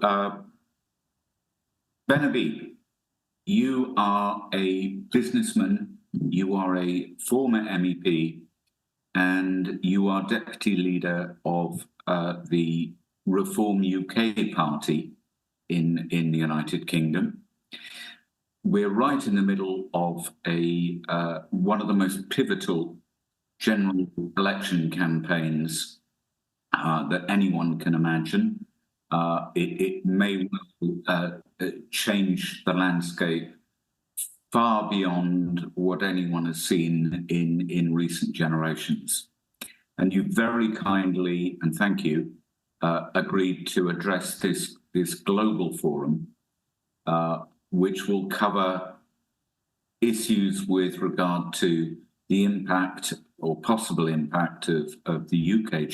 Ben Habib, you are a businessman, you are a former MEP, and you are deputy leader of the Reform UK party in the United Kingdom. We're right in the middle of one of the most pivotal general election campaigns that anyone can imagine. It may well change the landscape far beyond what anyone has seen in recent generations. And you very kindly, and thank you, agreed to address this global forum, which will cover issues with regard to the impact or possible impact of the UK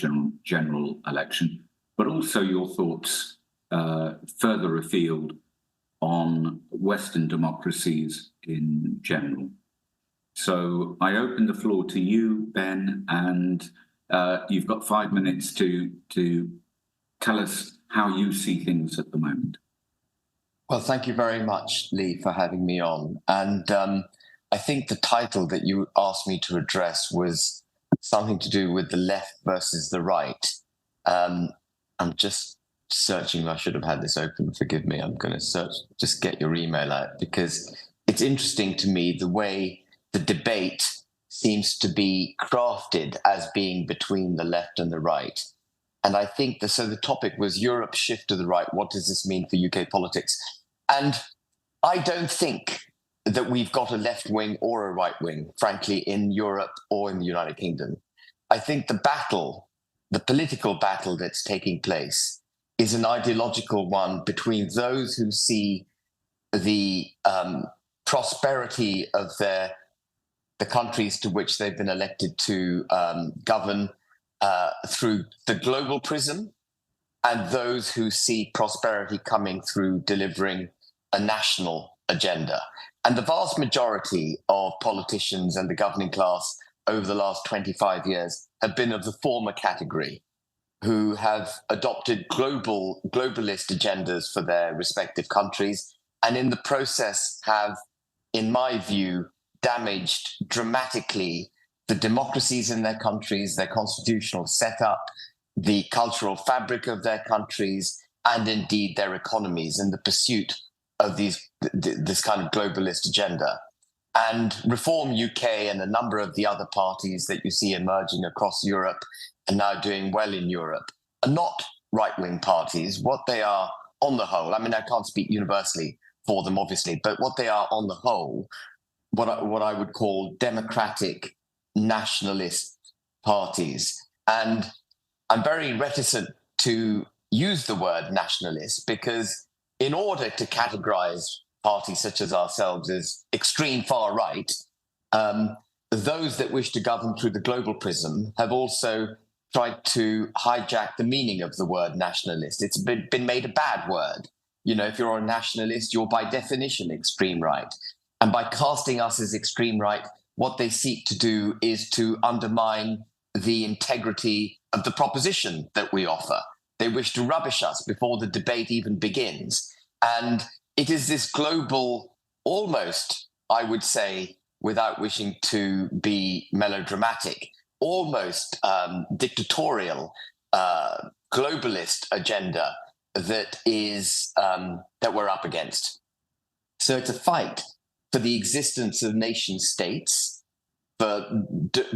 general election, but also your thoughts further afield on Western democracies in general. So I open the floor to you, Ben, and you've got 5 minutes to tell us how you see things at the moment. Well, thank you very much, Lee, for having me on. And I think the title that you asked me to address was something to do with the left versus the right. I'm just searching. I should have had this open. Forgive me. I'm going to search, just get your email out, because it's interesting to me the way the debate seems to be crafted as being between the left and the right. And I think so the topic was Europe's shift to the right. What does this mean for UK politics? And I don't think that we've got a left wing or a right wing, frankly, in Europe or in the United Kingdom. I think the political battle that's taking place is an ideological one between those who see the prosperity of the countries to which they've been elected to govern through the global prism, and those who see prosperity coming through delivering a national agenda. And the vast majority of politicians and the governing class over the last 25 years have been of the former category, who have adopted globalist agendas for their respective countries, and in the process have, in my view, damaged dramatically the democracies in their countries, their constitutional setup, the cultural fabric of their countries, and indeed their economies in the pursuit of this kind of globalist agenda. And Reform UK and a number of the other parties that you see emerging across Europe and now doing well in Europe are not right-wing parties. What they are on the whole, I mean, I can't speak universally for them, obviously, but what they are on the whole, what I would call democratic nationalist parties. And I'm very reticent to use the word nationalist, because in order to categorize parties such as ourselves as extreme far right, those that wish to govern through the global prism have also tried to hijack the meaning of the word nationalist. It's been made a bad word. You know, if you're a nationalist, you're by definition extreme right. And by casting us as extreme right, what they seek to do is to undermine the integrity of the proposition that we offer. They wish to rubbish us before the debate even begins. And it is this global, almost, I would say, without wishing to be melodramatic, almost dictatorial, globalist agenda that is that we're up against. So it's a fight for the existence of nation states, for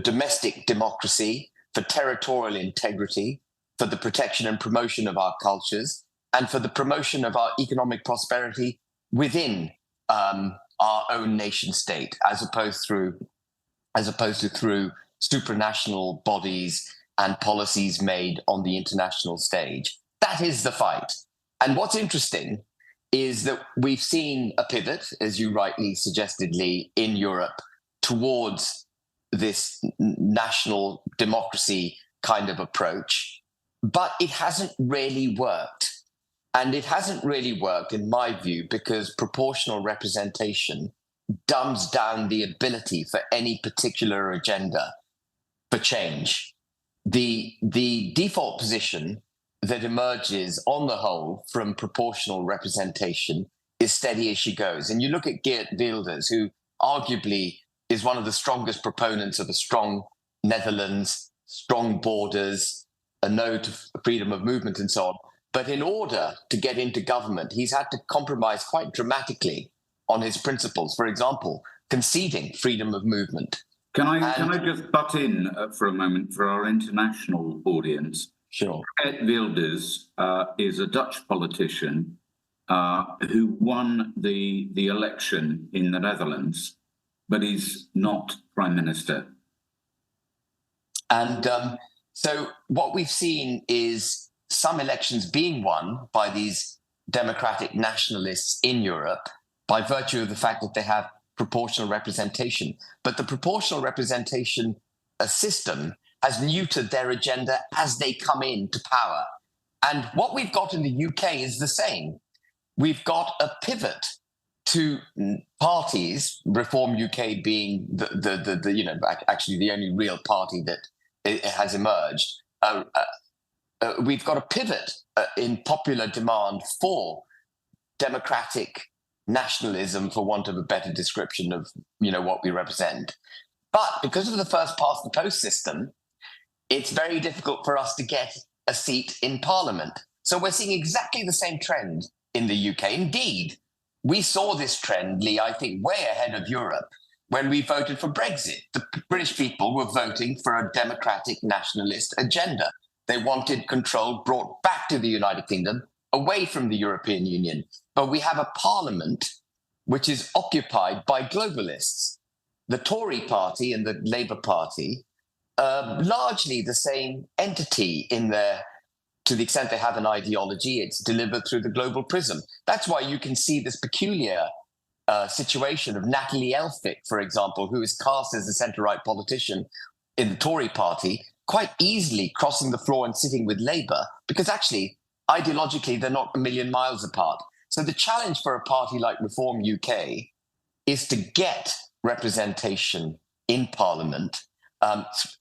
domestic democracy, for territorial integrity, for the protection and promotion of our cultures, and for the promotion of our economic prosperity within our own nation state, as opposed to through supranational bodies and policies made on the international stage. That is the fight. And what's interesting is that we've seen a pivot, as you rightly suggested, Lee, in Europe towards this national democracy kind of approach, but it hasn't really worked. And it hasn't really worked, in my view, because proportional representation dumbs down the ability for any particular agenda for change. The default position that emerges on the whole from proportional representation is steady as she goes. And you look at Geert Wilders, who arguably is one of the strongest proponents of a strong Netherlands, strong borders, a no to freedom of movement and so on. But in order to get into government, he's had to compromise quite dramatically on his principles. For example, conceding freedom of movement. Can I just butt in for a moment for our international audience? Sure. Geert Wilders is a Dutch politician who won the election in the Netherlands, but he's not prime minister. And so what we've seen is some elections being won by these democratic nationalists in Europe by virtue of the fact that they have proportional representation. But the proportional representation system has neutered their agenda as they come into power. And what we've got in the UK is the same. We've got a pivot to parties, Reform UK being actually the only real party that has emerged. We've got a pivot in popular demand for democratic nationalism, for want of a better description of what we represent. But because of the first past the post system, it's very difficult for us to get a seat in Parliament. So we're seeing exactly the same trend in the UK. Indeed, we saw this trend, Lee, I think, way ahead of Europe when we voted for Brexit. The British people were voting for a democratic nationalist agenda. They wanted control brought back to the United Kingdom, away from the European Union. But we have a parliament which is occupied by globalists. The Tory party and the Labour Party are largely the same entity in their, to the extent they have an ideology, it's delivered through the global prism. That's why you can see this peculiar situation of Natalie Elphicke, for example, who is cast as a centre-right politician in the Tory party, quite easily crossing the floor and sitting with Labour, because actually, ideologically, they're not a million miles apart. So the challenge for a party like Reform UK is to get representation in Parliament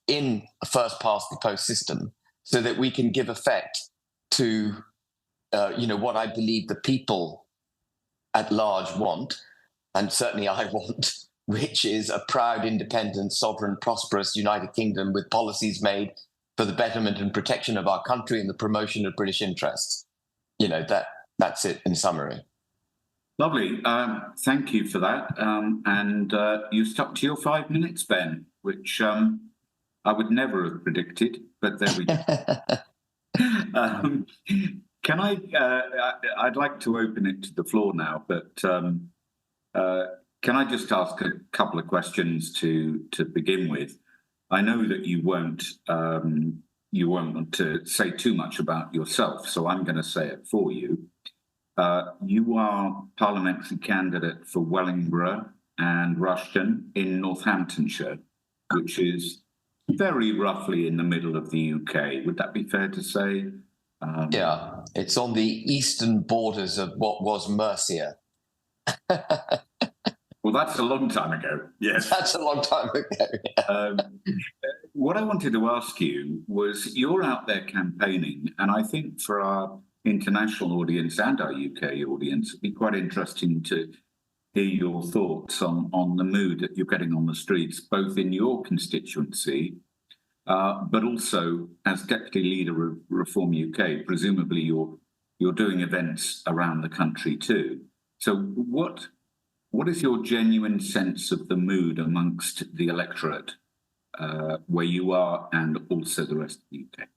in a first past the post system, so that we can give effect to what I believe the people at large want, and certainly I want, which is a proud, independent, sovereign, prosperous United Kingdom with policies made for the betterment and protection of our country and the promotion of British interests. That's it in summary. Lovely. Thank you for that. And you stuck to your 5 minutes, Ben, which I would never have predicted, but there we go. Can I'd like to open it to the floor now, but can I just ask a couple of questions to begin with? I know that you won't want to say too much about yourself, so I'm going to say it for you. You are parliamentary candidate for Wellingborough and Rushden in Northamptonshire, which is very roughly in the middle of the UK. Would that be fair to say? Yeah, it's on the eastern borders of what was Mercia. Well, that's a long time ago. Yes. That's a long time ago. Yeah. What I wanted to ask you was, you're out there campaigning, and I think for our international audience and our UK audience, it'd be quite interesting to hear your thoughts on the mood that you're getting on the streets, both in your constituency, but also as Deputy Leader of Reform UK. Presumably you're doing events around the country too. So what is your genuine sense of the mood amongst the electorate where you are and also the rest of the UK?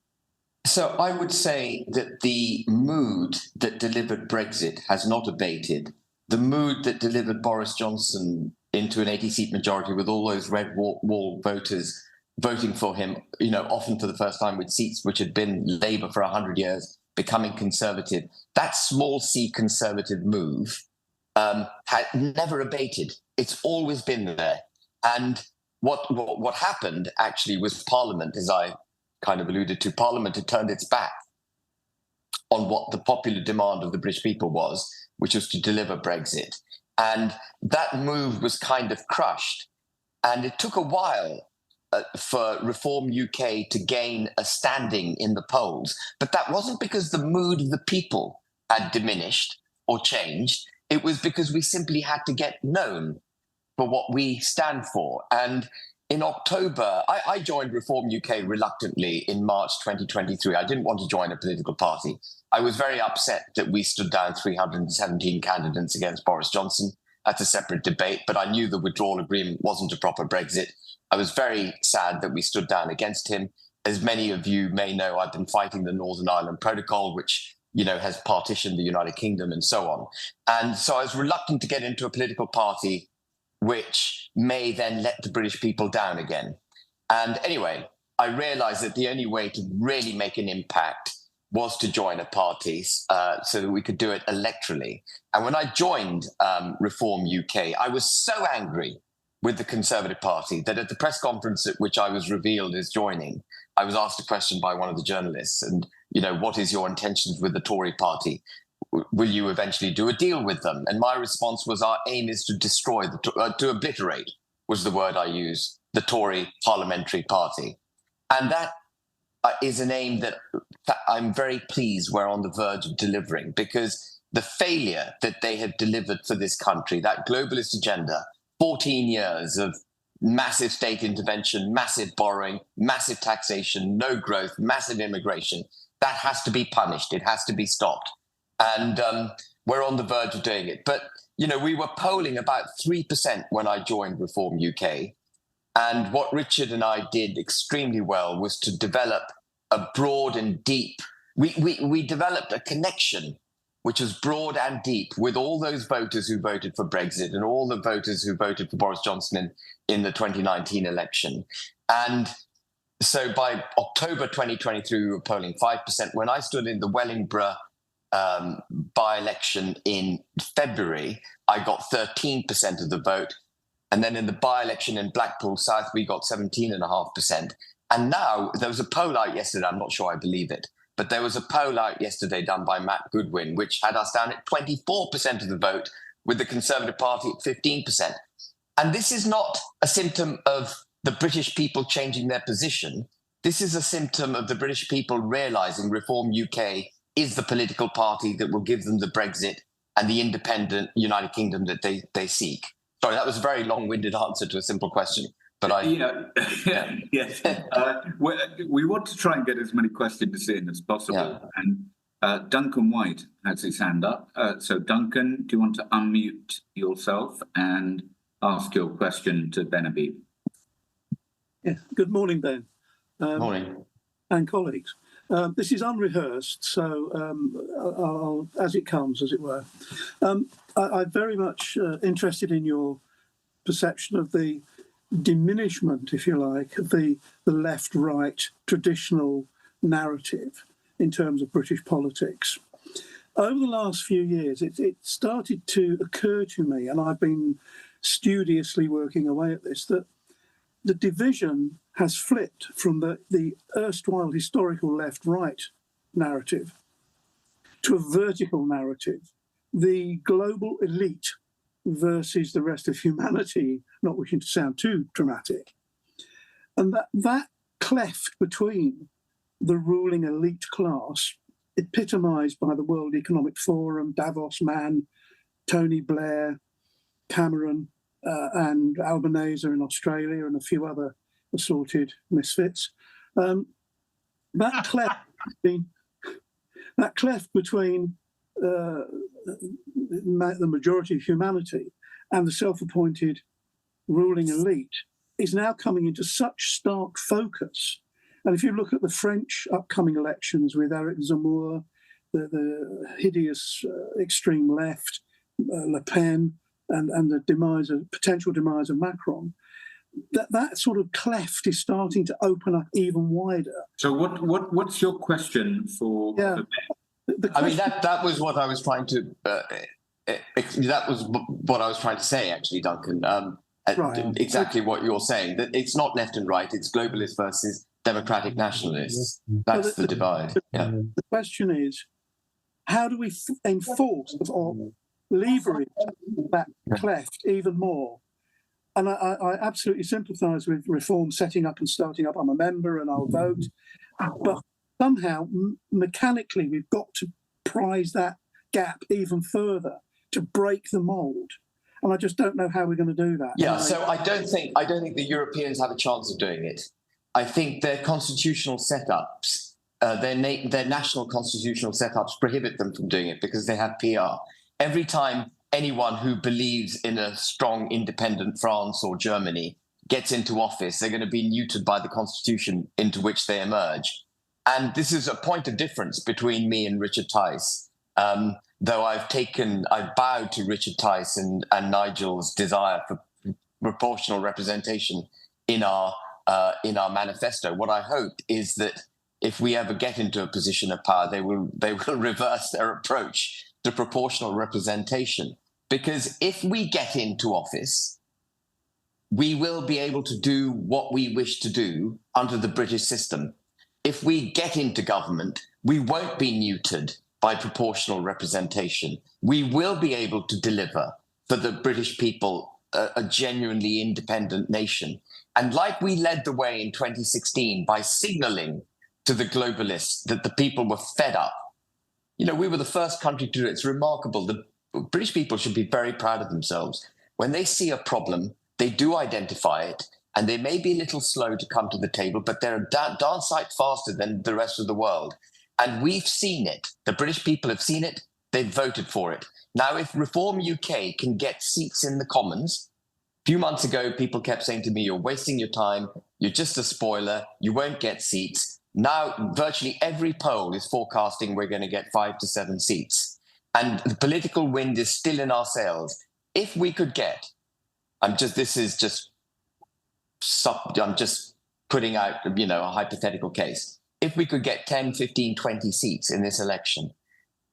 So I would say that the mood that delivered Brexit has not abated. The mood that delivered Boris Johnson into an 80-seat majority with all those red wall voters voting for him, often for the first time with seats which had been Labour for 100 years, becoming Conservative, that small C Conservative move had never abated. It's always been there. And what happened actually was Parliament, as I kind of alluded to, Parliament had turned its back on what the popular demand of the British people was, which was to deliver Brexit. And that move was kind of crushed. And it took a while for Reform UK to gain a standing in the polls. But that wasn't because the mood of the people had diminished or changed. It was because we simply had to get known for what we stand for. And in October, I joined Reform UK reluctantly in March 2023. I didn't want to join a political party. I was very upset that we stood down 317 candidates against Boris Johnson. That's a separate debate, but I knew the withdrawal agreement wasn't a proper Brexit. I was very sad that we stood down against him. As many of you may know, I've been fighting the Northern Ireland Protocol, which has partitioned the United Kingdom and so on. And so I was reluctant to get into a political party which may then let the British people down again. And anyway, I realized that the only way to really make an impact was to join a party so that we could do it electorally. And when I joined Reform UK, I was so angry with the Conservative Party that at the press conference at which I was revealed as joining, I was asked a question by one of the journalists, and, what is your intentions with the Tory party? Will you eventually do a deal with them? And my response was, our aim is to destroy, to obliterate, was the word I used, the Tory parliamentary party. And that is an aim that I'm very pleased we're on the verge of delivering, because the failure that they have delivered for this country, that globalist agenda, 14 years of massive state intervention, massive borrowing, massive taxation, no growth, massive immigration, that has to be punished. It has to be stopped. And we're on the verge of doing it. But, we were polling about 3% when I joined Reform UK. And what Richard and I did extremely well was to develop a broad and deep, we developed a connection which was broad and deep with all those voters who voted for Brexit and all the voters who voted for Boris Johnson in the 2019 election. And so by October 2023, we were polling 5%. When I stood in the Wellingborough by-election in February, I got 13% of the vote. And then in the by-election in Blackpool South, we got 17.5%. And now there was a poll out yesterday, I'm not sure I believe it, but there was a poll out yesterday done by Matt Goodwin, which had us down at 24% of the vote, with the Conservative Party at 15%. And this is not a symptom of the British people changing their position. This is a symptom of the British people realizing Reform UK is the political party that will give them the Brexit and the independent United Kingdom that they seek. Sorry, that was a very long-winded answer to a simple question. But yes. We want to try and get as many questions in as possible. Yeah. And Duncan White has his hand up. So Duncan, do you want to unmute yourself and ask your question to Ben Habib? Yeah. Good morning, Ben. Morning. And colleagues. This is unrehearsed, so I'll, as it comes, as it were. I'm very much interested in your perception of the diminishment, if you like, of the left-right traditional narrative in terms of British politics. Over the last few years, it started to occur to me, and I've been studiously working away at this, that the division has flipped from the erstwhile historical left-right narrative to a vertical narrative. The global elite versus the rest of humanity, not wishing to sound too dramatic. And that cleft between the ruling elite class, epitomised by the World Economic Forum, Davos man, Tony Blair, Cameron, and Albanese in Australia, and a few other assorted misfits. That cleft between the majority of humanity and the self-appointed ruling elite is now coming into such stark focus. And if you look at the French upcoming elections with Eric Zemmour, the hideous extreme left, Le Pen, and the potential demise of Macron, that sort of cleft is starting to open up even wider. So what's your question for? Yeah. I mean, that was what I was trying to. That was what I was trying to say, actually, Duncan. Right. Exactly what you're saying. That it's not left and right. It's globalist versus democratic nationalists. That's the divide. Yeah. The question is, how do we enforce or leverage that cleft even more? I absolutely sympathise with reform setting up and starting up. I'm a member and I'll vote. But somehow, mechanically, we've got to prise that gap even further to break the mould. And I just don't know how we're going to do that. Yeah, so I don't think the Europeans have a chance of doing it. I think their constitutional setups, their national constitutional setups prohibit them from doing it because they have PR. Every time anyone who believes in a strong, independent France or Germany gets into office, they're going to be neutered by the constitution into which they emerge. And this is a point of difference between me and Richard Tice. Though I've bowed to Richard Tice and Nigel's desire for proportional representation in our manifesto. What I hope is that if we ever get into a position of power, they will reverse their approach to proportional representation. Because if we get into office, we will be able to do what we wish to do under the British system. If we get into government, we won't be neutered by proportional representation. We will be able to deliver for the British people a genuinely independent nation. And like we led the way in 2016 by signaling to the globalists that the people were fed up, we were the first country to do it. It's remarkable. The British people should be very proud of themselves. When they see a problem, they do identify it, and they may be a little slow to come to the table, but they're a darn sight faster than the rest of the world. And we've seen it. The British people have seen it. They've voted for it. Now, if Reform UK can get seats in the Commons, a few months ago, people kept saying to me, you're wasting your time. You're just a spoiler. You won't get seats. Now, virtually every poll is forecasting we're going to get 5 to 7 seats. And the political wind is still in our sails. If we could get, I'm just putting out, a hypothetical case. If we could get 10, 15, 20 seats in this election,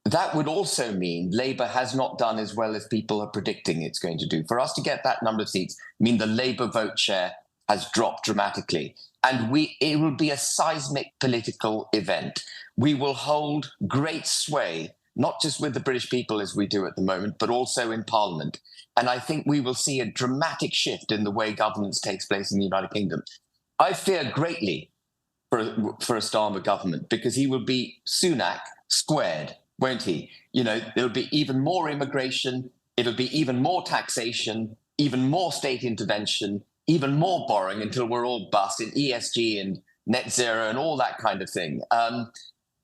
that would also mean Labour has not done as well as people are predicting it's going to do. For us to get that number of seats, mean the Labour vote share has dropped dramatically. And it will be a seismic political event. We will hold great sway, not just with the British people as we do at the moment, but also in Parliament. And I think we will see a dramatic shift in the way governance takes place in the United Kingdom. I fear greatly for a Starmer government because he will be Sunak squared, won't he? There'll be even more immigration, it'll be even more taxation, even more state intervention, even more borrowing until we're all bust in ESG and net zero and all that kind of thing.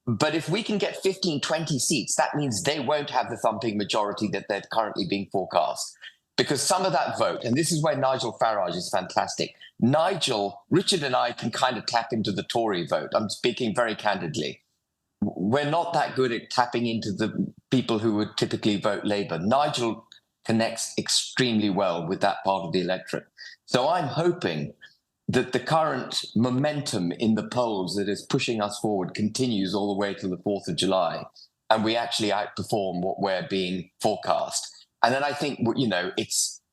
But if we can get 15, 20 seats, that means they won't have the thumping majority that they're currently being forecast. Because some of that vote, and this is where Nigel Farage is fantastic. Richard and I can kind of tap into the Tory vote. I'm speaking very candidly. We're not that good at tapping into the people who would typically vote Labour. Nigel connects extremely well with that part of the electorate. So I'm hoping that the current momentum in the polls that is pushing us forward continues all the way to the 4th of July, and we actually outperform what we're being forecast. And then I think,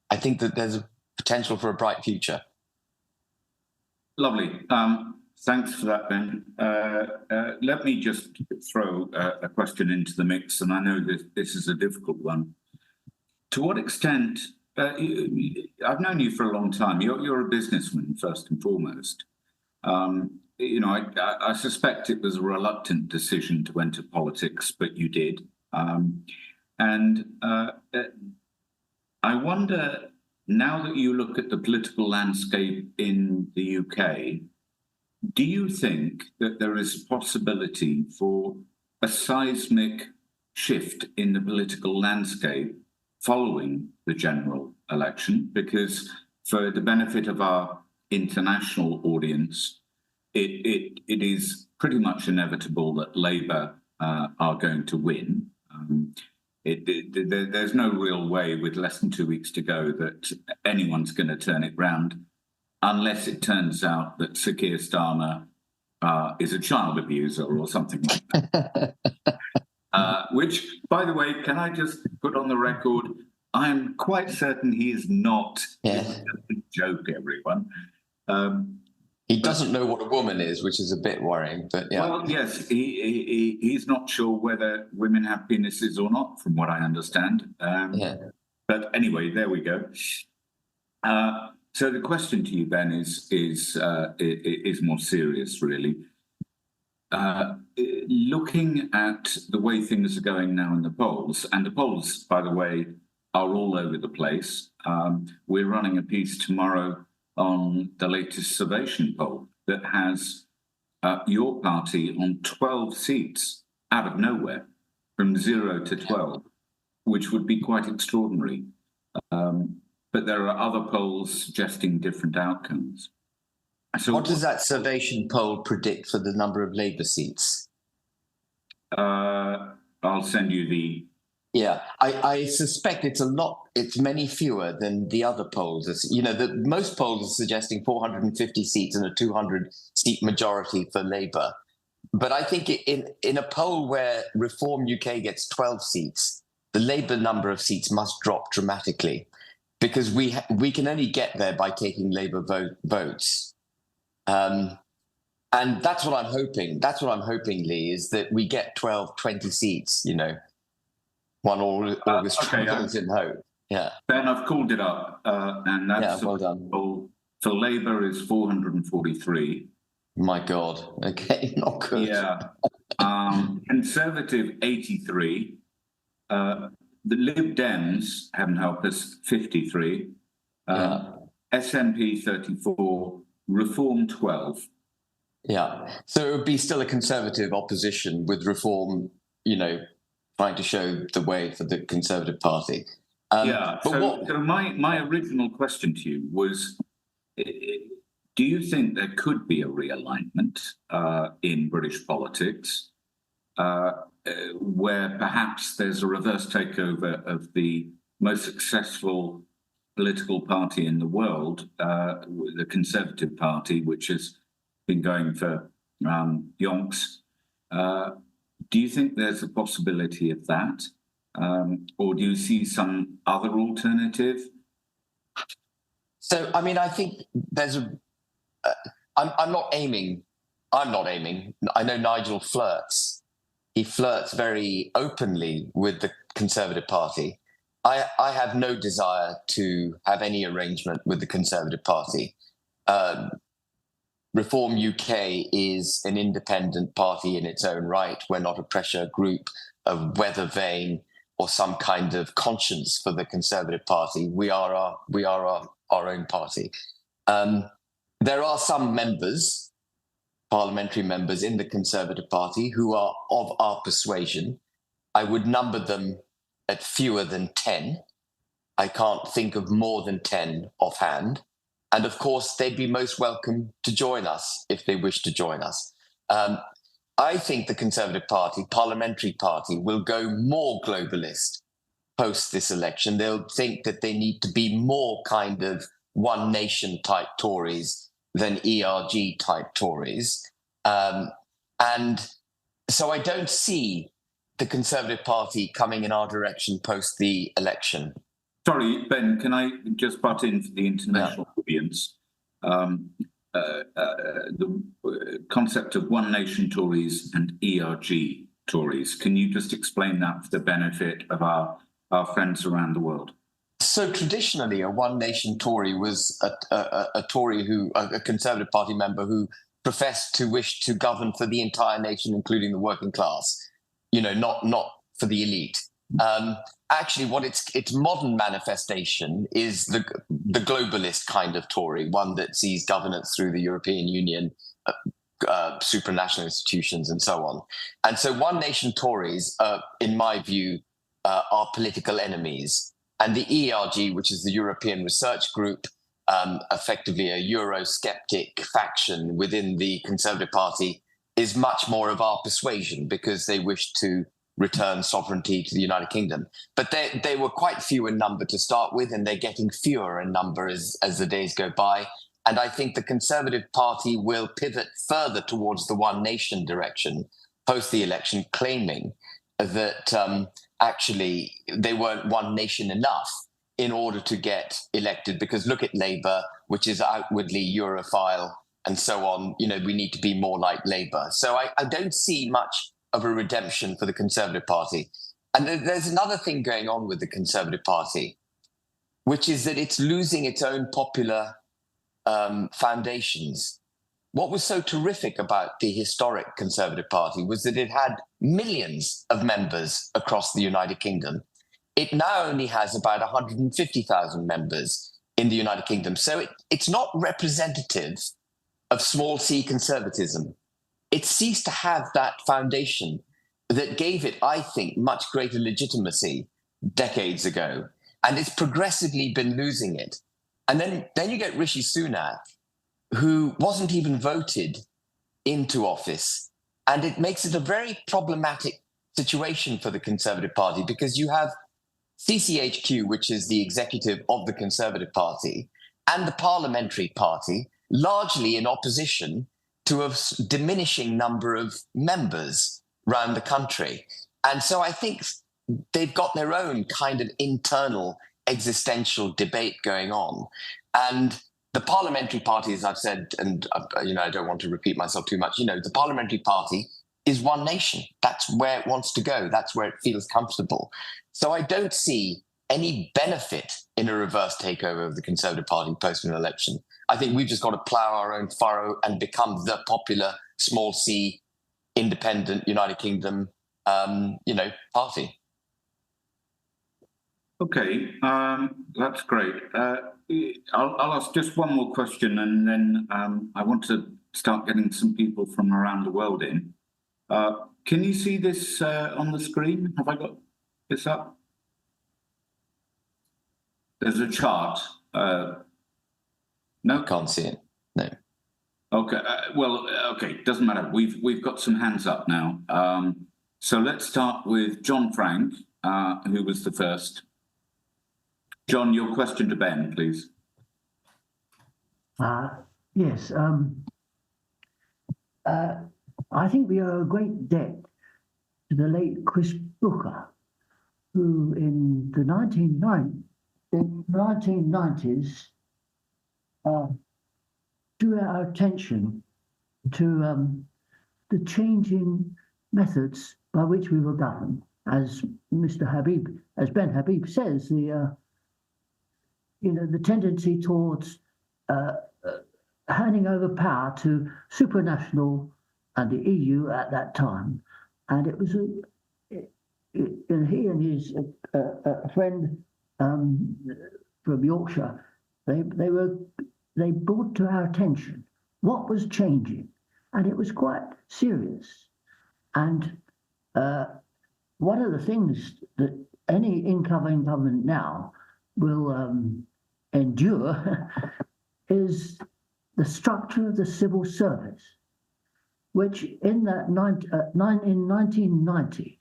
I think that there's a potential for a bright future. Lovely. Thanks for that, Ben. Let me just throw a question into the mix, and I know this is a difficult one. To what extent, I've known you for a long time. You're a businessman, first and foremost. I suspect it was a reluctant decision to enter politics, but you did. I wonder, now that you look at the political landscape in the UK, do you think that there is a possibility for a seismic shift in the political landscape following the general election? Because for the benefit of our international audience, it is pretty much inevitable that Labour are going to win. There's no real way with less than 2 weeks to go that anyone's going to turn it round, unless it turns out that Sir Keir Starmer is a child abuser or something like that. Which, by the way, can I just put on the record, I am quite certain he is not. Yeah. It's just a joke, everyone. He doesn't know what a woman is, which is a bit worrying, but yeah. Well, yes, he's not sure whether women have penises or not, from what I understand. But anyway, there we go. So the question to you, Ben, is more serious, really. Looking at the way things are going now in the polls, and the polls, by the way, are all over the place. We're running a piece tomorrow on the latest Survation poll that has your party on 12 seats out of nowhere, from 0 to 12, which would be quite extraordinary. But there are other polls suggesting different outcomes. So what does that Survation poll predict for the number of Labour seats? I'll send you the... Yeah, I suspect it's many fewer than the other polls. Most polls are suggesting 450 seats and a 200-seat majority for Labour. But I think in a poll where Reform UK gets 12 seats, the Labour number of seats must drop dramatically, because we can only get there by taking Labour votes. And that's what I'm hoping. That's what I'm hoping, Lee, is that we get 12, 20 seats, one August trials in hope. Yeah. Ben, I've called it up, and that's well done. For Labour is 443. My God. Okay, not good. Yeah. Conservative 83. The Lib Dems, heaven help us, 53. SNP 34. Reform 12. Yeah. So it would be still a Conservative opposition with Reform, trying to show the way for the Conservative Party. So my original question to you was, do you think there could be a realignment in British politics where perhaps there's a reverse takeover of the most successful political party in the world, the Conservative Party, which has been going for yonks? Do you think there's a possibility of that? Or do you see some other alternative? So, I think there's I'm not aiming. I know Nigel flirts. He flirts very openly with the Conservative Party. I have no desire to have any arrangement with the Conservative Party. Reform UK is an independent party in its own right. We're not a pressure group, a weather vane, or some kind of conscience for the Conservative Party. We are our own party. There are some members, parliamentary members in the Conservative Party, who are of our persuasion. I would number them at fewer than 10. I can't think of more than 10 offhand. And of course, they'd be most welcome to join us if they wish to join us. I think the Conservative Party, parliamentary party, will go more globalist post this election. They'll think that they need to be more kind of one nation type Tories than ERG type Tories. And so I don't see the Conservative Party coming in our direction post the election. Sorry, Ben, can I just butt in for the international audience? The concept of one nation Tories and ERG Tories. Can you just explain that for the benefit of our friends around the world? So traditionally, a one nation Tory was a Tory a Conservative Party member who professed to wish to govern for the entire nation, including the working class, not for the elite. Actually, what its modern manifestation is the globalist kind of Tory, one that sees governance through the European Union, supranational institutions, and so on. And so one nation Tories, in my view, are political enemies. And the ERG, which is the European Research Group, effectively a Eurosceptic faction within the Conservative Party, is much more of our persuasion because they wish to return sovereignty to the United Kingdom. But they were quite few in number to start with, and they're getting fewer in number as the days go by. And I think the Conservative Party will pivot further towards the one nation direction post the election, claiming that actually they weren't one nation enough in order to get elected. Because look at Labour, which is outwardly Europhile and so on. We need to be more like Labour. So I don't see much of a redemption for the Conservative Party. And there's another thing going on with the Conservative Party, which is that it's losing its own popular foundations. What was so terrific about the historic Conservative Party was that it had millions of members across the United Kingdom. It now only has about 150,000 members in the United Kingdom. So it's not representative of small c conservatism. It ceased to have that foundation that gave it, I think, much greater legitimacy decades ago. And it's progressively been losing it. And then you get Rishi Sunak, who wasn't even voted into office. And it makes it a very problematic situation for the Conservative Party, because you have CCHQ, which is the executive of the Conservative Party, and the Parliamentary Party, largely in opposition to a diminishing number of members around the country. And so I think they've got their own kind of internal existential debate going on. And the Parliamentary Party, as I've said, and I don't want to repeat myself too much, the Parliamentary Party is one nation. That's where it wants to go. That's where it feels comfortable. So I don't see any benefit in a reverse takeover of the Conservative Party post an election. I think we've just got to plough our own furrow and become the popular small c independent United Kingdom, party. Okay, that's great. I'll ask just one more question, and then I want to start getting some people from around the world in. Can you see this on the screen? Have I got this up? There's a chart. No? Can't see it. No. Okay. Okay. Doesn't matter. We've got some hands up now. So let's start with John Frank, who was the first. John, your question to Ben, please. Yes. I think we owe a great debt to the late Chris Booker, who in the 1990s drew our attention to the changing methods by which we were governed. As Ben Habib says, the tendency towards handing over power to supranational and the EU at that time, and it was he and his friend from Yorkshire, they brought to our attention what was changing, and it was quite serious. And one of the things that any incoming government now will endure is the structure of the civil service, which in 1990,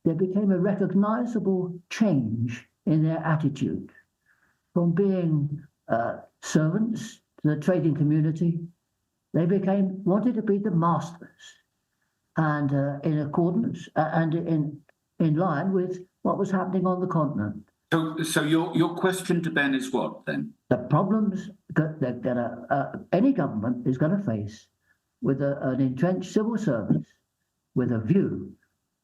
there became a recognizable change in their attitude from being servants to the trading community. They wanted to be the masters, and in accordance and in line with what was happening on the continent. So your question to Ben is what then? The problems that any government is going to face with an entrenched civil service with a view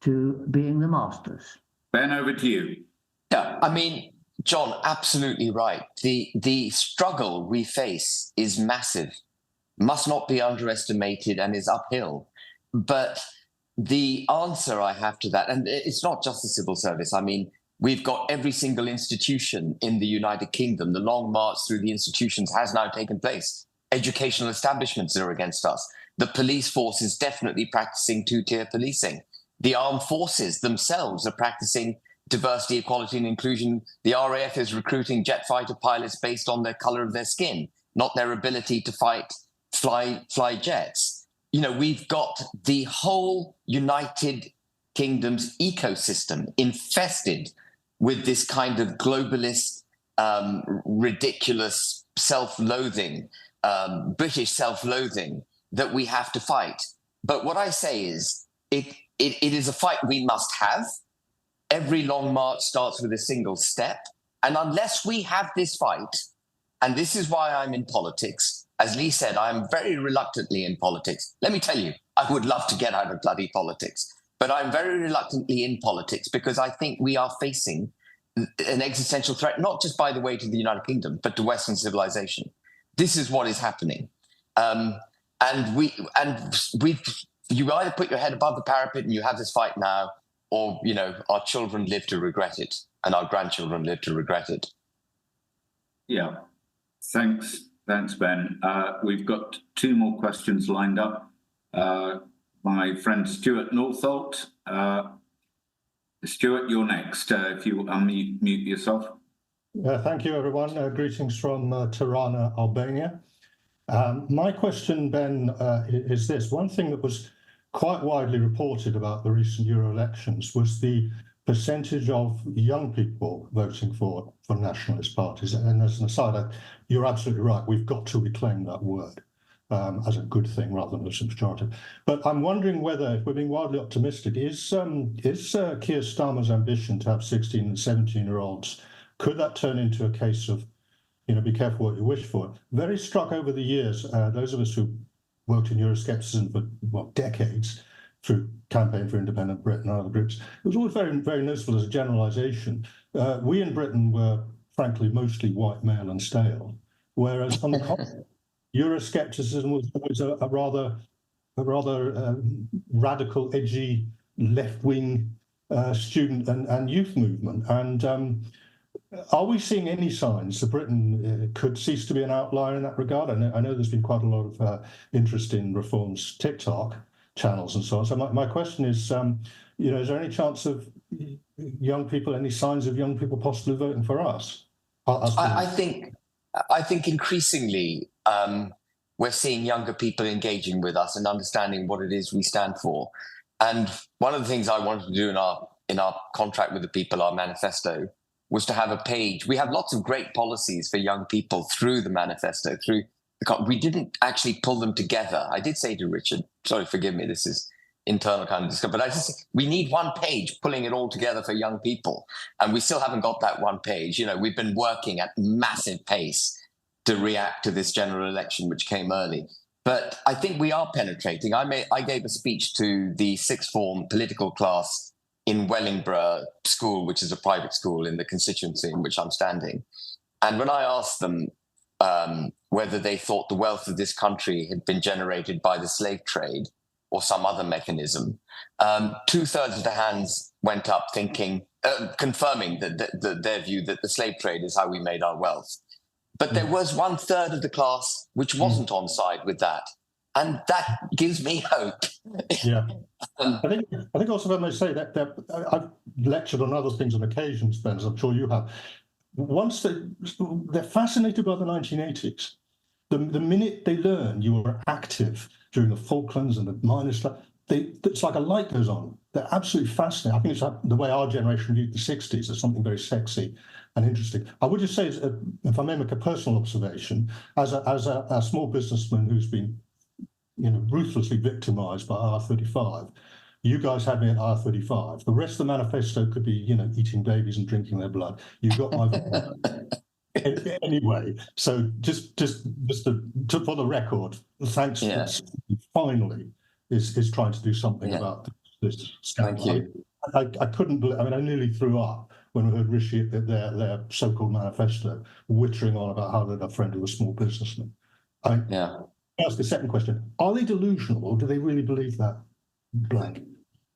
to being the masters. Ben, over to you. Yeah, I mean, John, absolutely right. The struggle we face is massive, must not be underestimated, and is uphill. But the answer I have to that, and it's not just the civil service. I mean, we've got every single institution in the United Kingdom. The long march through the institutions has now taken place. Educational establishments are against us. The police force is definitely practicing two-tier policing. The armed forces themselves are practicing diversity, equality, and inclusion. The RAF is recruiting jet fighter pilots based on the color of their skin, not their ability to fly jets. We've got the whole United Kingdom's ecosystem infested with this kind of globalist, ridiculous self-loathing, British self-loathing that we have to fight. But what I say is, it is a fight we must have. Every long march starts with a single step. And unless we have this fight, and this is why I'm in politics, as Lee said, I'm very reluctantly in politics. Let me tell you, I would love to get out of bloody politics, but I'm very reluctantly in politics because I think we are facing an existential threat, not just, by the way, to the United Kingdom, but to Western civilization. this is what is happening. You either put your head above the parapet and you have this fight now, or, you know, our children live to regret it and our grandchildren live to regret it. Yeah, thanks, Ben. We've got two more questions lined up. My friend Stuart Northolt. Stuart, you're next. If you unmute yourself. Thank you, everyone. Greetings from Tirana, Albania. My question, Ben, is this. One thing that was quite widely reported about the recent Euro elections was the percentage of young people voting for nationalist parties. And as an aside, you're absolutely right. We've got to reclaim that word as a good thing rather than a pejorative. But I'm wondering whether, if we're being wildly optimistic, is Keir Starmer's ambition to have 16 and 17-year-olds, could that turn into a case of, you know, be careful what you wish for? Very struck over the years, those of us who worked in Euroscepticism for, well, decades, through Campaign for Independent Britain and other groups, it was always very, very noticeable as a generalisation. We in Britain were, frankly, mostly white, male and stale, whereas on the contrary, Euroscepticism was always a rather radical, edgy, left-wing student and youth movement. And are we seeing any signs that Britain could cease to be an outlier in that regard? I know there's been quite a lot of interest in Reform's TikTok channels and so on. So my question is, you know, is there any chance of young people, any signs of young people possibly voting for us? I think increasingly we're seeing younger people engaging with us and understanding what it is we stand for. And one of the things I wanted to do in our contract with the people, our manifesto, was to have a page. We have lots of great policies for young people through the manifesto. We didn't actually pull them together. I did say to Richard, sorry, forgive me, this is internal kind of discussion, but we need one page pulling it all together for young people. And we still haven't got that one page. You know, we've been working at massive pace to react to this general election, which came early. But I think we are penetrating. I gave a speech to the sixth form political class in Wellingborough School, which is a private school in the constituency in which I'm standing. And when I asked them whether they thought the wealth of this country had been generated by the slave trade or some other mechanism, 2/3 of the hands went up confirming that their view that the slave trade is how we made our wealth. But there was 1/3 of the class which wasn't on side with that. And that gives me hope. Yeah. I think also, if I may say, that I've lectured on other things on occasions, Ben, as I'm sure you have. Once they're fascinated by the 1980s. The minute they learn you were active during the Falklands and the minor stuff, it's like a light goes on. They're absolutely fascinated. I think it's the way our generation viewed the 60s as something very sexy and interesting. I would just say, if I may make a personal observation, as a small businessman who's been, you know, ruthlessly victimised by R35, you guys had me at R35. The rest of the manifesto could be, you know, eating babies and drinking their blood. You got my vote. Anyway, so just for the record, thanks. Yeah. Finally is trying to do something about this scandal. Thank you. I couldn't believe. I mean, I nearly threw up when we heard Rishi at their so-called manifesto wittering on about how they're a friend of a small businessman. Ask the second question: are they delusional, or do they really believe that? Blank.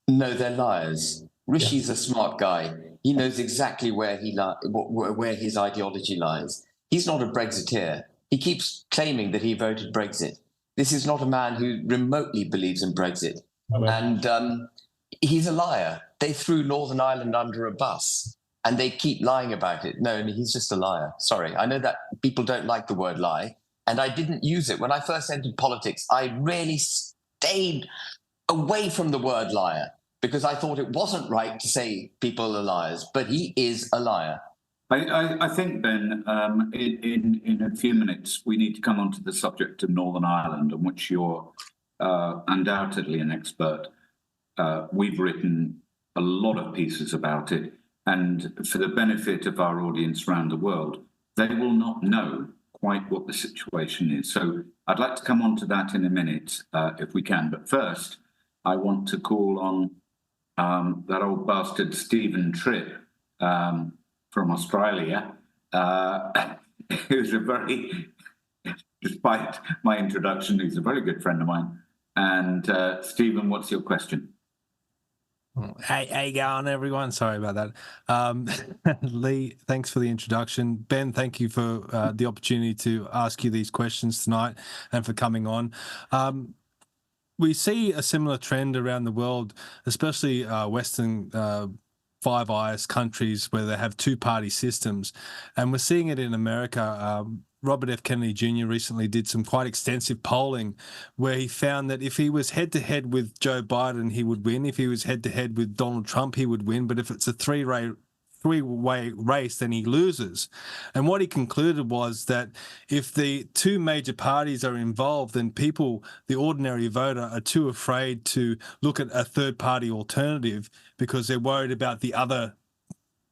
No, they're liars. Rishi's a smart guy. He knows exactly where his ideology lies. He's not a Brexiteer. He keeps claiming that he voted Brexit. This is not a man who remotely believes in Brexit. And he's a liar. They threw Northern Ireland under a bus, and they keep lying about it. No, he's just a liar. Sorry. I know that people don't like the word lie, and I didn't use it. When I first entered politics, I really stayed away from the word liar, because I thought it wasn't right to say people are liars, but he is a liar. I think, Ben, in a few minutes, we need to come on to the subject of Northern Ireland, on which you're undoubtedly an expert. We've written a lot of pieces about it, and for the benefit of our audience around the world, they will not know quite what the situation is. So I'd like to come on to that in a minute, if we can. But first, I want to call on that old bastard Stephen Tripp from Australia, who's a very despite my introduction. He's a very good friend of mine. And Stephen, what's your question? Hey, going everyone. Sorry about that. Lee, thanks for the introduction. Ben, thank you for the opportunity to ask you these questions tonight and for coming on. We see a similar trend around the world, especially Western Five Eyes countries where they have two-party systems. And we're seeing it in America. Robert F. Kennedy Jr. recently did some quite extensive polling where he found that if he was head-to-head with Joe Biden, he would win. If he was head-to-head with Donald Trump, he would win. But if it's a three-way race, then he loses. And what he concluded was that if the two major parties are involved, then people, the ordinary voter, are too afraid to look at a third-party alternative because they're worried about the other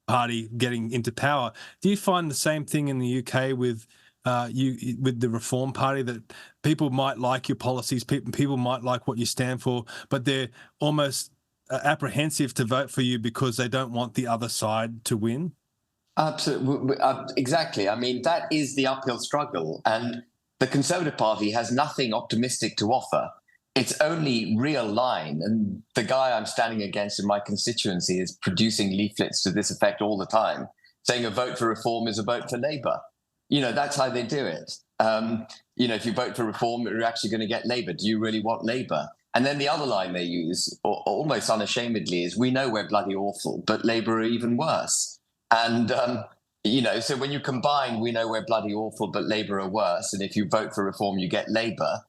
party getting into power. Do you find the same thing in the UK with the Reform Party, that people might like your policies, people might like what you stand for, but they're almost apprehensive to vote for you because they don't want the other side to win? Absolutely, exactly. I mean, that is the uphill struggle, and the Conservative Party has nothing optimistic to offer. It's only real line, and the guy I'm standing against in my constituency is producing leaflets to this effect all the time, saying a vote for reform is a vote for Labour. You know, that's how they do it. You know, if you vote for reform, you're actually going to get Labour. Do you really want Labour? And then the other line they use, almost unashamedly, is we know we're bloody awful, but Labour are even worse. And, you know, so when you combine we know we're bloody awful, but Labour are worse, and if you vote for reform, you get Labour,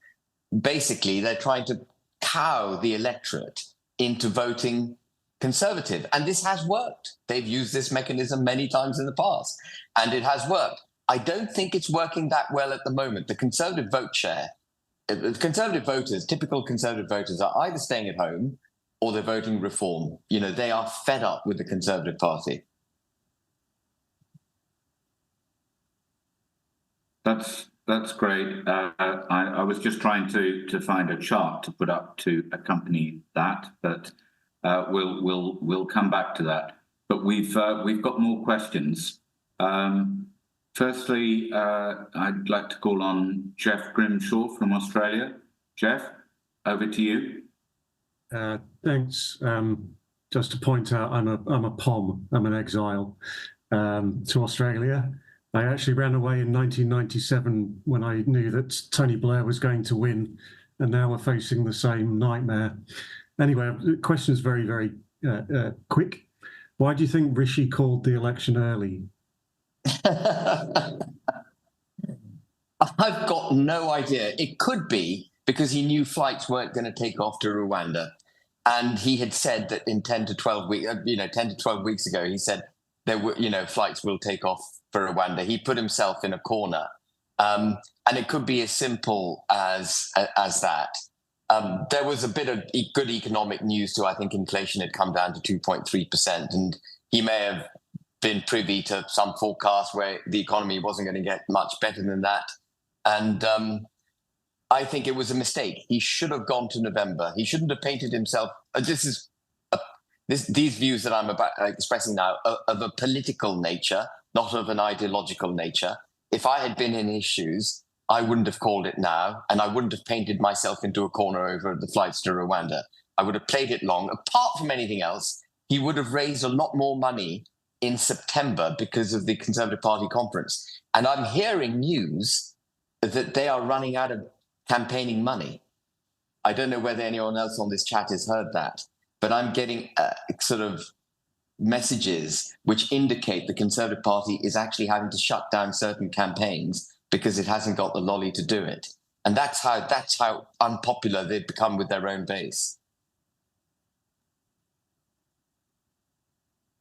basically they're trying to cow the electorate into voting Conservative. And this has worked. They've used this mechanism many times in the past, and it has worked. I don't think it's working that well at the moment. The Conservative vote share, Conservative voters, typical Conservative voters, are either staying at home or they're voting Reform. You know, they are fed up with the Conservative Party. That's great. I was just trying to find a chart to put up to accompany that, but we'll come back to that. But we've got more questions. Firstly, I'd like to call on Jeff Grimshaw from Australia. Jeff, over to you. Thanks. Just to point out, I'm a POM. I'm an exile to Australia. I actually ran away in 1997 when I knew that Tony Blair was going to win, and now we're facing the same nightmare. Anyway, the question is very, very quick. Why do you think Rishi called the election early? I've got no idea. It could be because he knew flights weren't going to take off to Rwanda. And he had said that in 10 to 12 weeks, 10 to 12 weeks ago, he said there were, flights will take off for Rwanda. He put himself in a corner. And it could be as simple as that. There was a bit of good economic news too. I think inflation had come down to 2.3%. And he may have been privy to some forecast where the economy wasn't going to get much better than that. And I think it was a mistake. He should have gone to November. He shouldn't have painted himself. These views that I'm expressing now are of a political nature, not of an ideological nature. If I had been in his shoes, I wouldn't have called it now, and I wouldn't have painted myself into a corner over the flights to Rwanda. I would have played it long. Apart from anything else, he would have raised a lot more money in September because of the Conservative Party conference. And I'm hearing news that they are running out of campaigning money. I don't know whether anyone else on this chat has heard that, but I'm getting sort of messages which indicate the Conservative Party is actually having to shut down certain campaigns because it hasn't got the lolly to do it. And that's how unpopular they've become with their own base.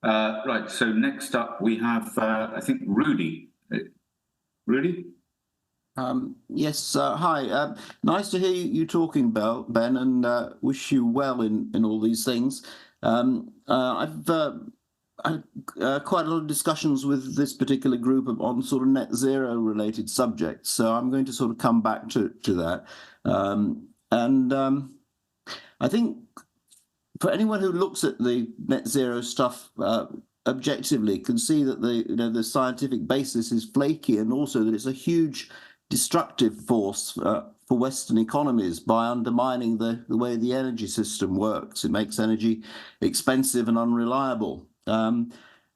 Right, so next up we have, I think, Rudy. Rudy? Yes, hi. Nice to hear you talking about, Ben, and wish you well in all these things. I've had quite a lot of discussions with this particular group on sort of net zero related subjects, so I'm going to sort of come back to that. I think for anyone who looks at the net zero stuff objectively can see that the scientific basis is flaky, and also that it's a huge destructive force for Western economies by undermining the way the energy system works. It makes energy expensive and unreliable. And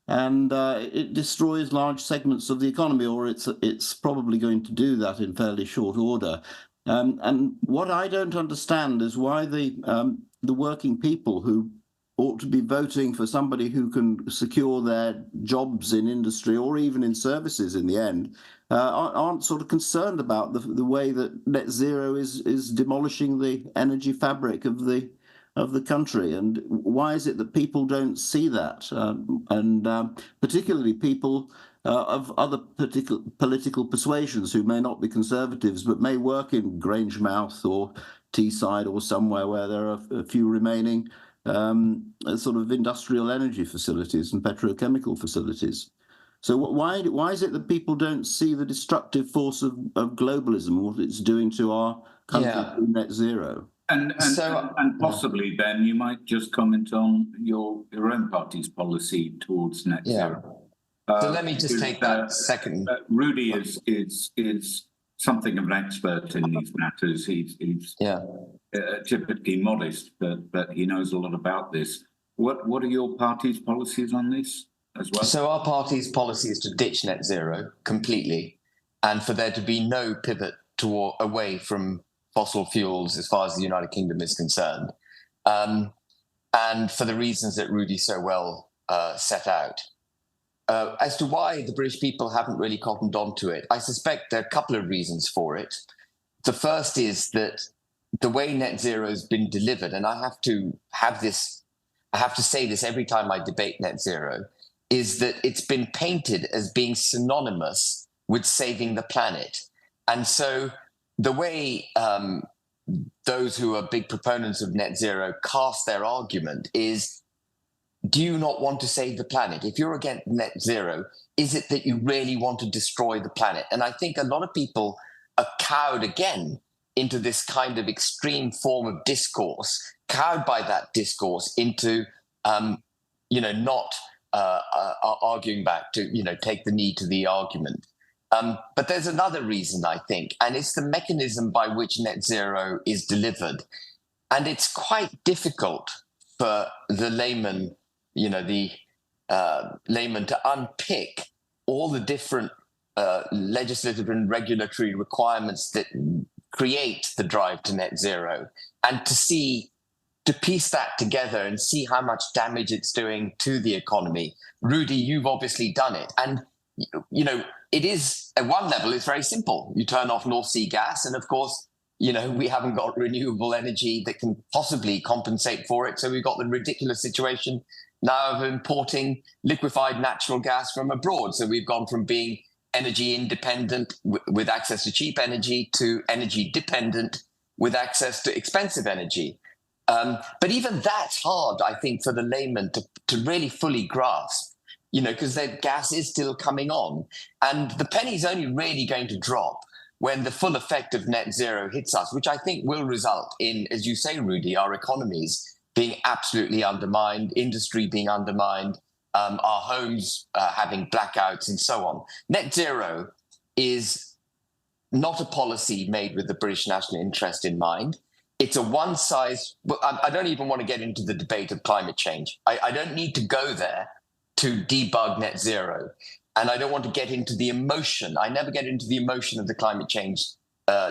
it destroys large segments of the economy, or it's probably going to do that in fairly short order. And what I don't understand is why the working people who ought to be voting for somebody who can secure their jobs in industry or even in services in the end aren't sort of concerned about the way that net zero is demolishing the energy fabric of the country. And why is it that people don't see that? And particularly people of other political persuasions who may not be conservatives but may work in Grangemouth or Teesside or somewhere where there are a few remaining sort of industrial energy facilities and petrochemical facilities. So why is it that people don't see the destructive force of globalism and what it's doing to our country through net zero? And possibly, Ben, you might just comment on your own party's policy towards net zero. So let me just take that second. Rudy is something of an expert in these matters. He's typically modest, but he knows a lot about this. What are your party's policies on this as well? So our party's policy is to ditch net zero completely, and for there to be no pivot away from fossil fuels as far as the United Kingdom is concerned, and for the reasons that Rudy so well set out. As to why the British people haven't really cottoned on to it, I suspect there are a couple of reasons for it. The first is that the way net zero has been delivered, and I have to say this every time I debate net zero, is that it's been painted as being synonymous with saving the planet. And so the way those who are big proponents of net zero cast their argument is, do you not want to save the planet? If you're against net zero, is it that you really want to destroy the planet? And I think a lot of people are cowed again into this kind of extreme form of discourse, cowed by that discourse into, not arguing back to, take the knee to the argument. But there's another reason, I think, and it's the mechanism by which net zero is delivered. And it's quite difficult for the layman, layman to unpick all the different legislative and regulatory requirements that create the drive to net zero, and to piece that together and see how much damage it's doing to the economy. Rudy, you've obviously done it. And, it is, at one level, it's very simple. You turn off North Sea gas, and of course, we haven't got renewable energy that can possibly compensate for it. So we've got the ridiculous situation now of importing liquefied natural gas from abroad. So we've gone from being energy independent with access to cheap energy to energy dependent with access to expensive energy. But even that's hard, I think, for the layman to really fully grasp, because their gas is still coming on. And the penny's only really going to drop when the full effect of net zero hits us, which I think will result in, as you say, Rudy, our economies being absolutely undermined, industry being undermined, our homes having blackouts and so on. Net zero is not a policy made with the British national interest in mind. It's a I don't even want to get into the debate of climate change. I don't need to go there to debug net zero. And I don't want to get into the emotion. I never get into the emotion of the climate change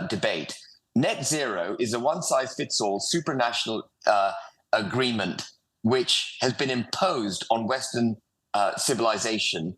debate. Net zero is a one-size-fits-all supranational agreement which has been imposed on Western civilization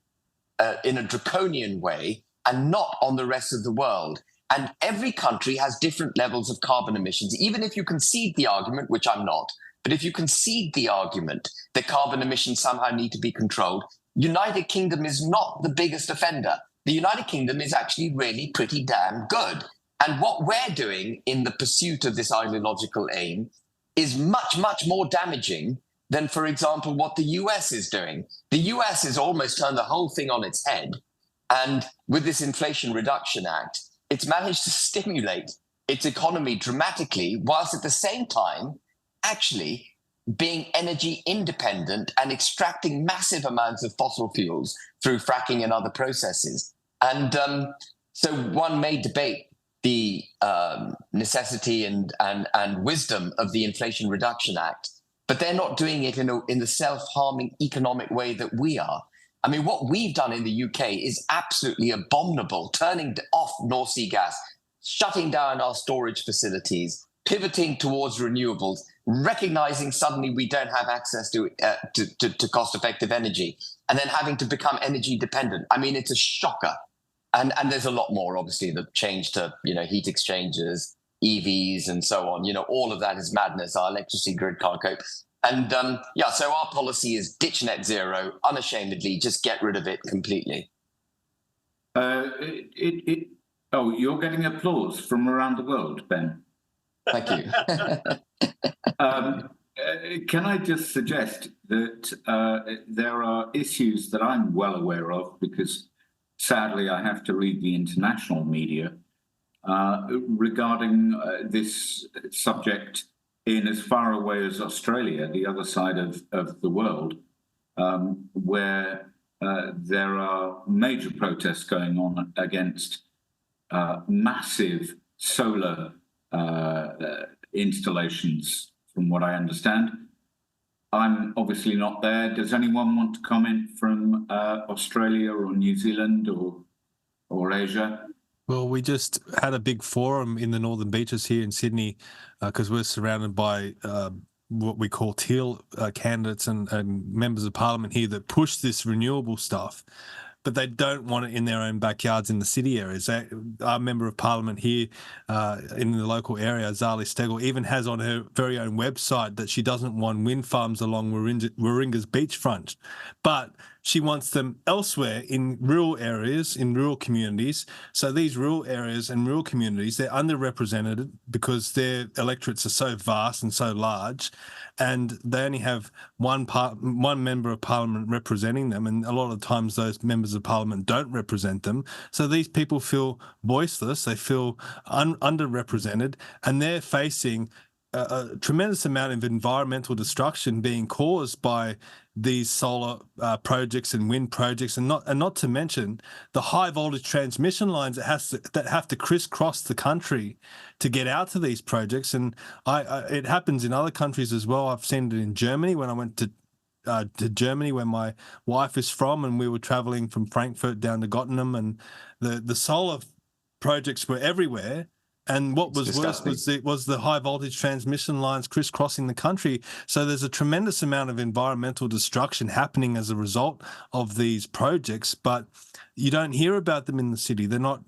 in a draconian way and not on the rest of the world. And every country has different levels of carbon emissions. Even if you concede the argument, which I'm not, but if you concede the argument that carbon emissions somehow need to be controlled, United Kingdom is not the biggest offender. The United Kingdom is actually really pretty damn good. And what we're doing in the pursuit of this ideological aim is much, much more damaging than, for example, what the US is doing. The US has almost turned the whole thing on its head. And with this Inflation Reduction Act, it's managed to stimulate its economy dramatically, whilst at the same time actually being energy independent and extracting massive amounts of fossil fuels through fracking and other processes. And So one may debate the necessity and wisdom of the Inflation Reduction Act, but they're not doing it in the self-harming economic way that we are. I mean, what we've done in the UK is absolutely abominable, turning off North Sea gas, shutting down our storage facilities, pivoting towards renewables, recognizing suddenly we don't have access to cost-effective energy, and then having to become energy dependent. I mean, it's a shocker. And there's a lot more, obviously, the change to, heat exchangers, EVs, and so on. All of that is madness. Our electricity grid can't cope. And so our policy is ditch net zero, unashamedly, just get rid of it completely. You're getting applause from around the world, Ben. Thank you. Can I just suggest that there are issues that I'm well aware of, because sadly I have to read the international media regarding this subject in as far away as Australia, the other side of the world, where there are major protests going on against massive solar installations, from what I understand. I'm obviously not there. Does anyone want to comment from Australia or New Zealand or Asia? Well, we just had a big forum in the Northern Beaches here in Sydney, because we're surrounded by what we call teal candidates and members of parliament here that push this renewable stuff, but they don't want it in their own backyards in the city areas. Our member of parliament here in the local area, Zali Steggall, even has on her very own website that she doesn't want wind farms along Warringa's beachfront, but she wants them elsewhere in rural areas, in rural communities. So these rural areas and rural communities, they're underrepresented because their electorates are so vast and so large, and they only have one member of parliament representing them, and a lot of times those members of parliament don't represent them. So these people feel voiceless, they feel underrepresented, and they're facing a tremendous amount of environmental destruction being caused by these solar projects and wind projects, and not to mention the high voltage transmission lines that have to crisscross the country to get out to these projects. And it happens in other countries as well. I've seen it in Germany when I went to Germany, where my wife is from, and we were traveling from Frankfurt down to Gottenham, and the solar projects were everywhere. And what was worse was the high voltage transmission lines crisscrossing the country. So there's a tremendous amount of environmental destruction happening as a result of these projects, but you don't hear about them in the city. They're not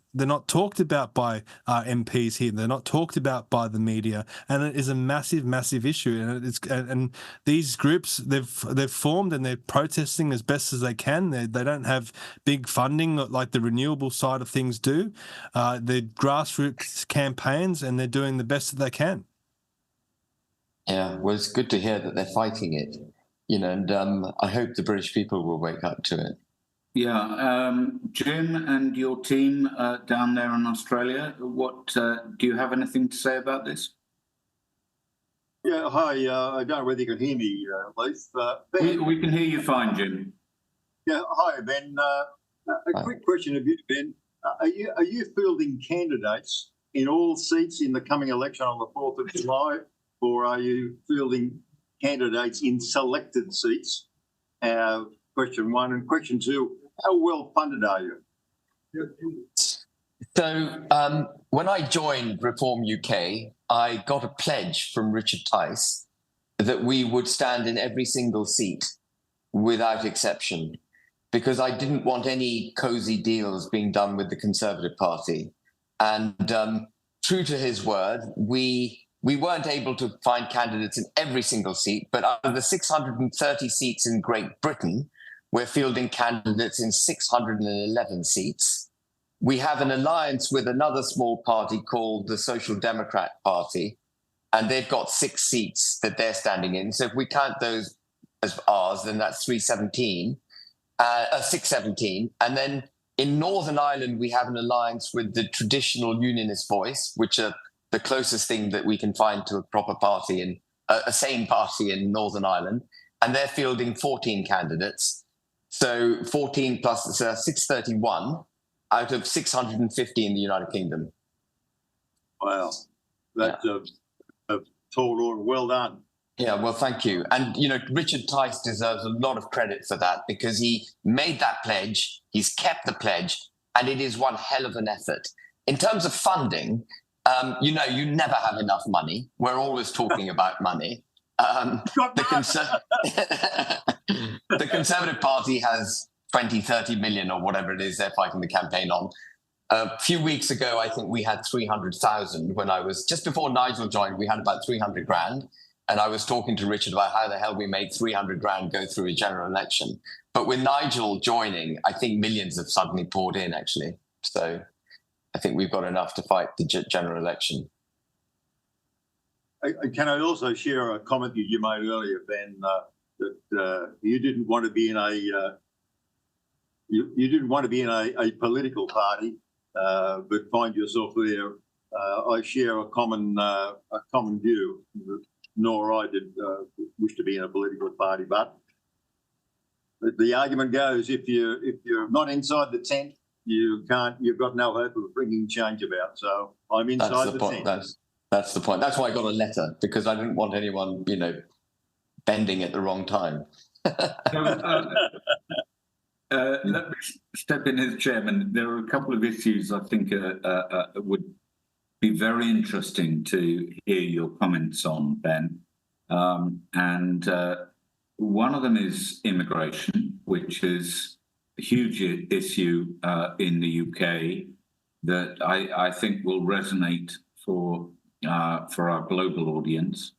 talked about by our MPs here. They're not talked about by the media, and it is a massive, massive issue. And these groups, they've formed and they're protesting as best as they can. They don't have big funding like the renewable side of things do. They're grassroots campaigns, and they're doing the best that they can. Yeah, well, it's good to hear that they're fighting it, and I hope the British people will wake up to it. Yeah, Jim and your team down there in Australia, what do you have anything to say about this? Yeah, hi. I don't know whether you can hear me, Leith. Ben, we can hear you fine, Jim. Yeah, hi, Ben. A quick question of you, Ben. Are you fielding candidates in all seats in the coming election on the 4th of July, or are you fielding candidates in selected seats? Question one. And question two, how well funded are you? So when I joined Reform UK, I got a pledge from Richard Tice that we would stand in every single seat without exception, because I didn't want any cosy deals being done with the Conservative Party. And true to his word, we weren't able to find candidates in every single seat, but out of the 630 seats in Great Britain, we're fielding candidates in 611 seats. We have an alliance with another small party called the Social Democrat Party, and they've got 6 seats that they're standing in. So if we count those as ours, then that's 617. And then in Northern Ireland, we have an alliance with the traditional Unionist Voice, which are the closest thing that we can find to a proper party, in a sane party in Northern Ireland. And they're fielding 14 candidates. So 14 plus 631. out of 650 in the United Kingdom. Wow, that's a tall order. Well done. Yeah, well, thank you. And, you know, Richard Tice deserves a lot of credit for that because he made that pledge, he's kept the pledge, and it is one hell of an effort. In terms of funding, you know, you never have enough money. We're always talking about money. The Conservative Party has 20, 30 million or whatever it is they're fighting the campaign on. A few weeks ago, I think we had 300,000 when I was, just before Nigel joined, we had about 300 grand. And I was talking to Richard about how the hell we made 300 grand go through a general election. But with Nigel joining, I think millions have suddenly poured in, actually. So I think we've got enough to fight the general election. Can I also share a comment that you made earlier, Ben, that you didn't want to be in a you didn't want to be in a political party, but find yourself there. I share a common view. Nor I did wish to be in a political party, but the argument goes: if you're not inside the tent, you've got no hope of bringing change about. So I'm inside the tent. That's the point. That's why I got a letter, because I didn't want anyone, you know, bending at the wrong time. Let me step in as chairman. There are a couple of issues I think would be very interesting to hear your comments on, Ben. And one of them is immigration, which is a huge issue in the UK that I think will resonate for our global audience.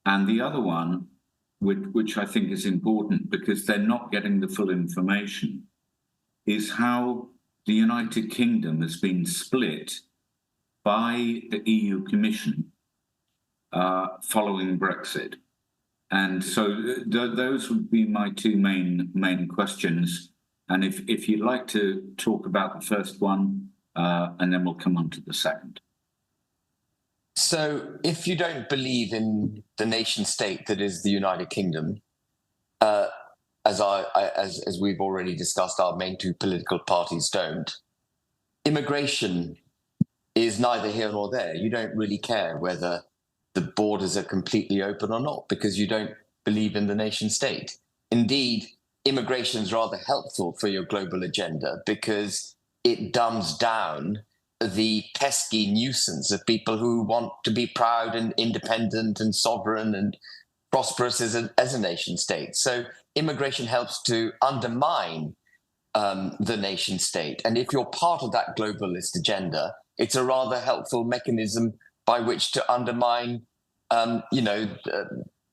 And the other one, which I think is important because they're not getting the full information, is how the United Kingdom has been split by the EU Commission following Brexit. And so those would be my two main questions. And if you'd like to talk about the first one, and then we'll come on to the second. So if you don't believe in the nation state that is the United Kingdom, as we've already discussed, our main two political parties don't, immigration is neither here nor there. You don't really care whether the borders are completely open or not because you don't believe in the nation state. Indeed, immigration is rather helpful for your global agenda because it dumbs down the pesky nuisance of people who want to be proud and independent and sovereign and prosperous as a nation state. So immigration helps to undermine the nation state. And if you're part of that globalist agenda, it's a rather helpful mechanism by which to undermine,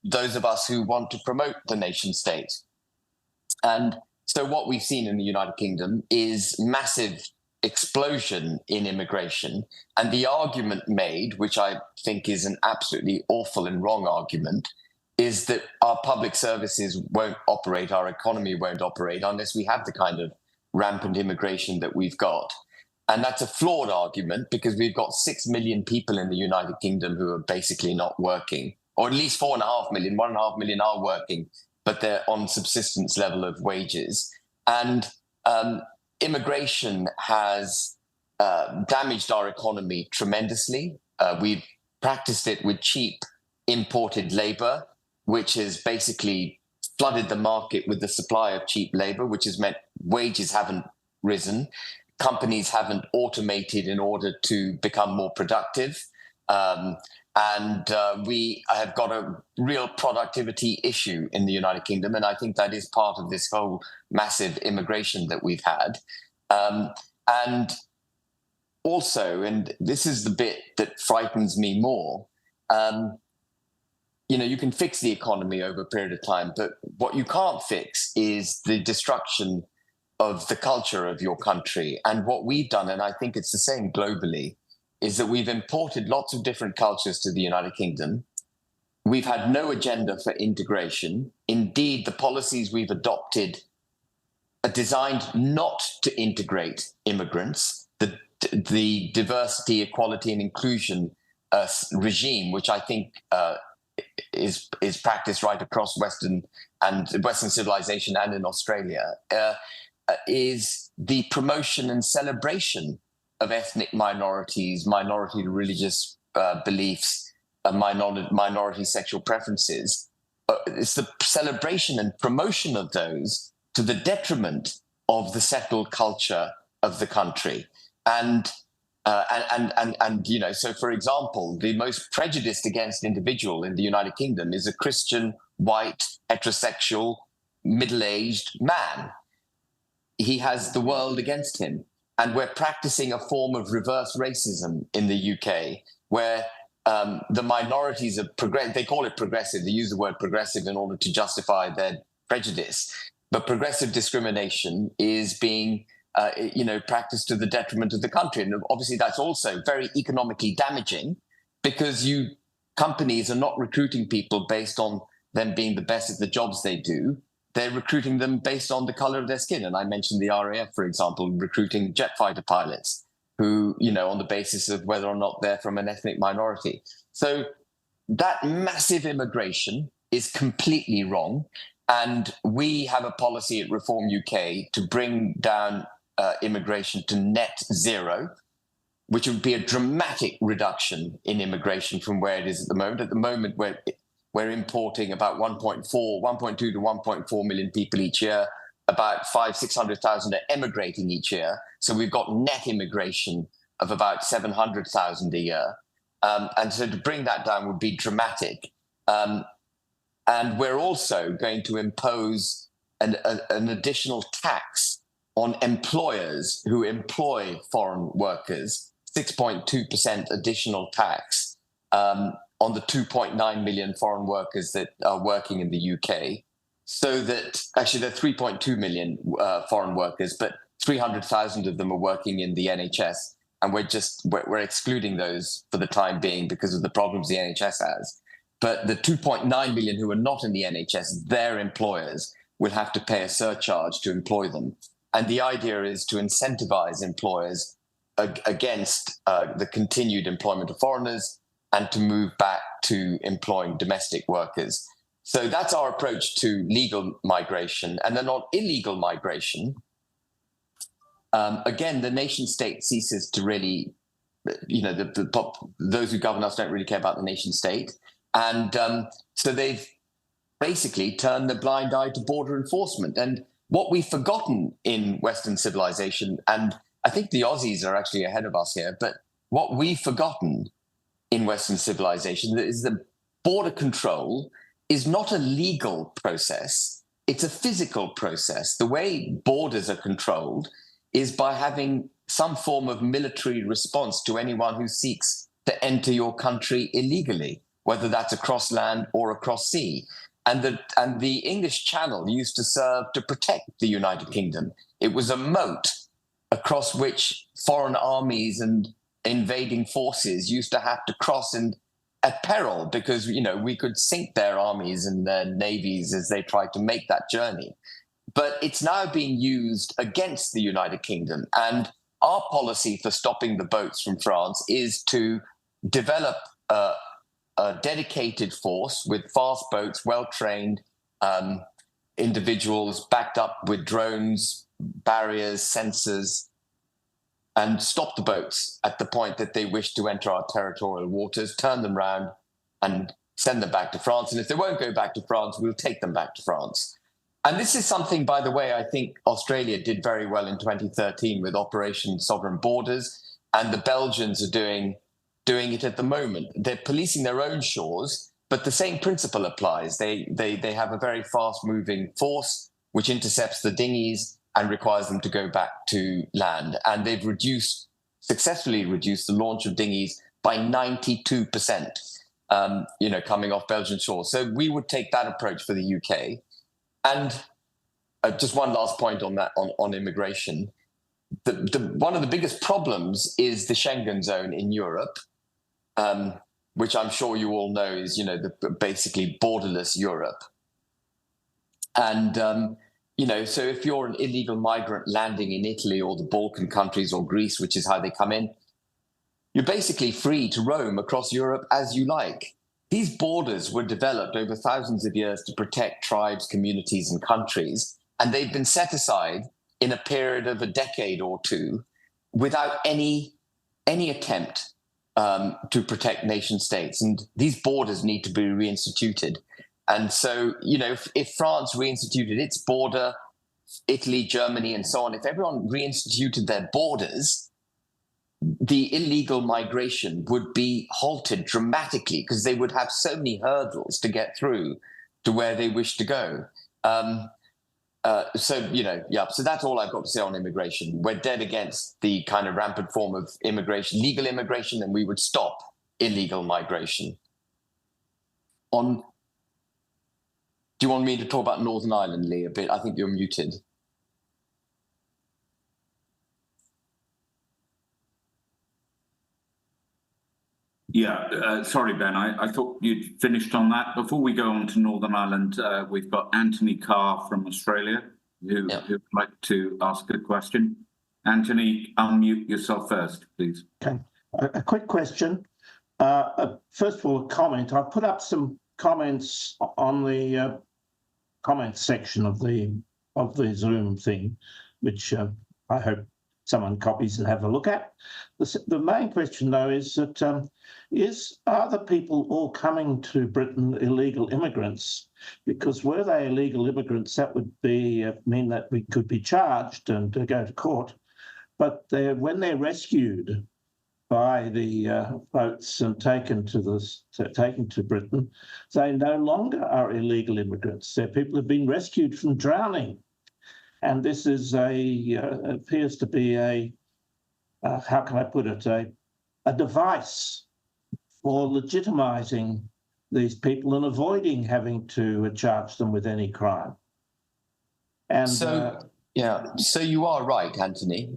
those of us who want to promote the nation state. And so what we've seen in the United Kingdom is massive explosion in immigration. And the argument made, which I think is an absolutely awful and wrong argument, is that our public services won't operate, our economy won't operate unless we have the kind of rampant immigration that we've got. And that's a flawed argument because we've got 6 million people in the United Kingdom who are basically not working, or at least 4.5 million, 1.5 million are working, but they're on subsistence level of wages. And immigration has damaged our economy tremendously. We've practiced it with cheap imported labor, which has basically flooded the market with the supply of cheap labor, which has meant wages haven't risen. Companies haven't automated in order to become more productive. And we have got a real productivity issue in the United Kingdom. And I think that is part of this whole massive immigration that we've had. And also, and this is the bit that frightens me more, you can fix the economy over a period of time, but what you can't fix is the destruction of the culture of your country. And what we've done, and I think it's the same globally, is that we've imported lots of different cultures to the United Kingdom. We've had no agenda for integration. Indeed, the policies we've adopted are designed not to integrate immigrants. The diversity, equality, and inclusion regime, which I think is practiced right across Western civilization and in Australia, is the promotion and celebration of ethnic minorities, minority religious beliefs, minority sexual preferences. It's the celebration and promotion of those to the detriment of the settled culture of the country. And so, for example, the most prejudiced against individual in the United Kingdom is a Christian, white, heterosexual, middle-aged man. He has the world against him. And we're practicing a form of reverse racism in the UK, where the minorities are they call it progressive. They use the word progressive in order to justify their prejudice. But progressive discrimination is being practiced to the detriment of the country. And obviously that's also very economically damaging, because companies are not recruiting people based on them being the best at the jobs they do. They're recruiting them based on the color of their skin. And I mentioned the RAF, for example, recruiting jet fighter pilots who, on the basis of whether or not they're from an ethnic minority. So that massive immigration is completely wrong. And we have a policy at Reform UK to bring down immigration to net zero, which would be a dramatic reduction in immigration from where it is at the moment. At the moment, we're importing about 1.2 to 1.4 million people each year. About 500,000-600,000 are emigrating each year. So we've got net immigration of about 700,000 a year. And so to bring that down would be dramatic. And we're also going to impose an additional tax on employers who employ foreign workers, 6.2% additional tax on the 2.9 million foreign workers that are working in the UK. So that actually there are 3.2 million foreign workers, but 300,000 of them are working in the NHS. And we're excluding those for the time being because of the problems the NHS has. But the 2.9 million who are not in the NHS, their employers will have to pay a surcharge to employ them. And the idea is to incentivize employers against the continued employment of foreigners and to move back to employing domestic workers. So that's our approach to legal migration. And then on illegal migration, again, the nation state ceases to really, those who govern us don't really care about the nation state. And so they've basically turned the blind eye to border enforcement. And what we've forgotten in Western civilization, and I think the Aussies are actually ahead of us here, but what we've forgotten in Western civilization is that border control is not a legal process, it's a physical process. The way borders are controlled is by having some form of military response to anyone who seeks to enter your country illegally, whether that's across land or across sea. And the English Channel used to serve to protect the United Kingdom. It was a moat across which foreign armies and invading forces used to have to cross, and at peril, because we could sink their armies and their navies as they tried to make that journey. But it's now being used against the United Kingdom. And our policy for stopping the boats from France is to develop a dedicated force with fast boats, well-trained individuals backed up with drones, barriers, sensors, and stop the boats at the point that they wish to enter our territorial waters, turn them round and send them back to France. And if they won't go back to France, we'll take them back to France. And this is something, by the way, I think Australia did very well in 2013 with Operation Sovereign Borders, and the Belgians are doing it at the moment. They're policing their own shores, but the same principle applies. They have a very fast-moving force which intercepts the dinghies and requires them to go back to land. And they've successfully reduced the launch of dinghies by 92%, coming off Belgian shores. So we would take that approach for the UK. And just one last point on that, on immigration. One of the biggest problems is the Schengen zone in Europe, which I'm sure you all know is, basically borderless Europe. And, so if you're an illegal migrant landing in Italy or the Balkan countries or Greece, which is how they come in, you're basically free to roam across Europe as you like. These borders were developed over thousands of years to protect tribes, communities, and countries, and they've been set aside in a period of a decade or two without any attempt to protect nation states. And these borders need to be reinstituted. And so, if France reinstituted its border, Italy, Germany, and so on, if everyone reinstituted their borders, the illegal migration would be halted dramatically because they would have so many hurdles to get through to where they wish to go. So that's all I've got to say on immigration. We're dead against the kind of rampant form of immigration, legal immigration, and we would stop illegal migration. Do you want me to talk about Northern Ireland, Lee, a bit? I think you're muted. Yeah, sorry, Ben. I thought you'd finished on that. Before we go on to Northern Ireland, we've got Anthony Carr from Australia who'd like to ask a question. Anthony, unmute yourself first, please. Okay. A quick question. First of all, a comment. I've put up some comments on the comments section of the Zoom thing, which I hope someone copies and have a look at. The main question, though, is that are the people all coming to Britain illegal immigrants? Because were they illegal immigrants, that would be mean that we could be charged and go to court. But when they're rescued by the boats and taken to Britain, they no longer are illegal immigrants. They're people who've been rescued from drowning. And this is appears to be how can I put it, a device for legitimising these people and avoiding having to charge them with any crime. And so you are right, Anthony.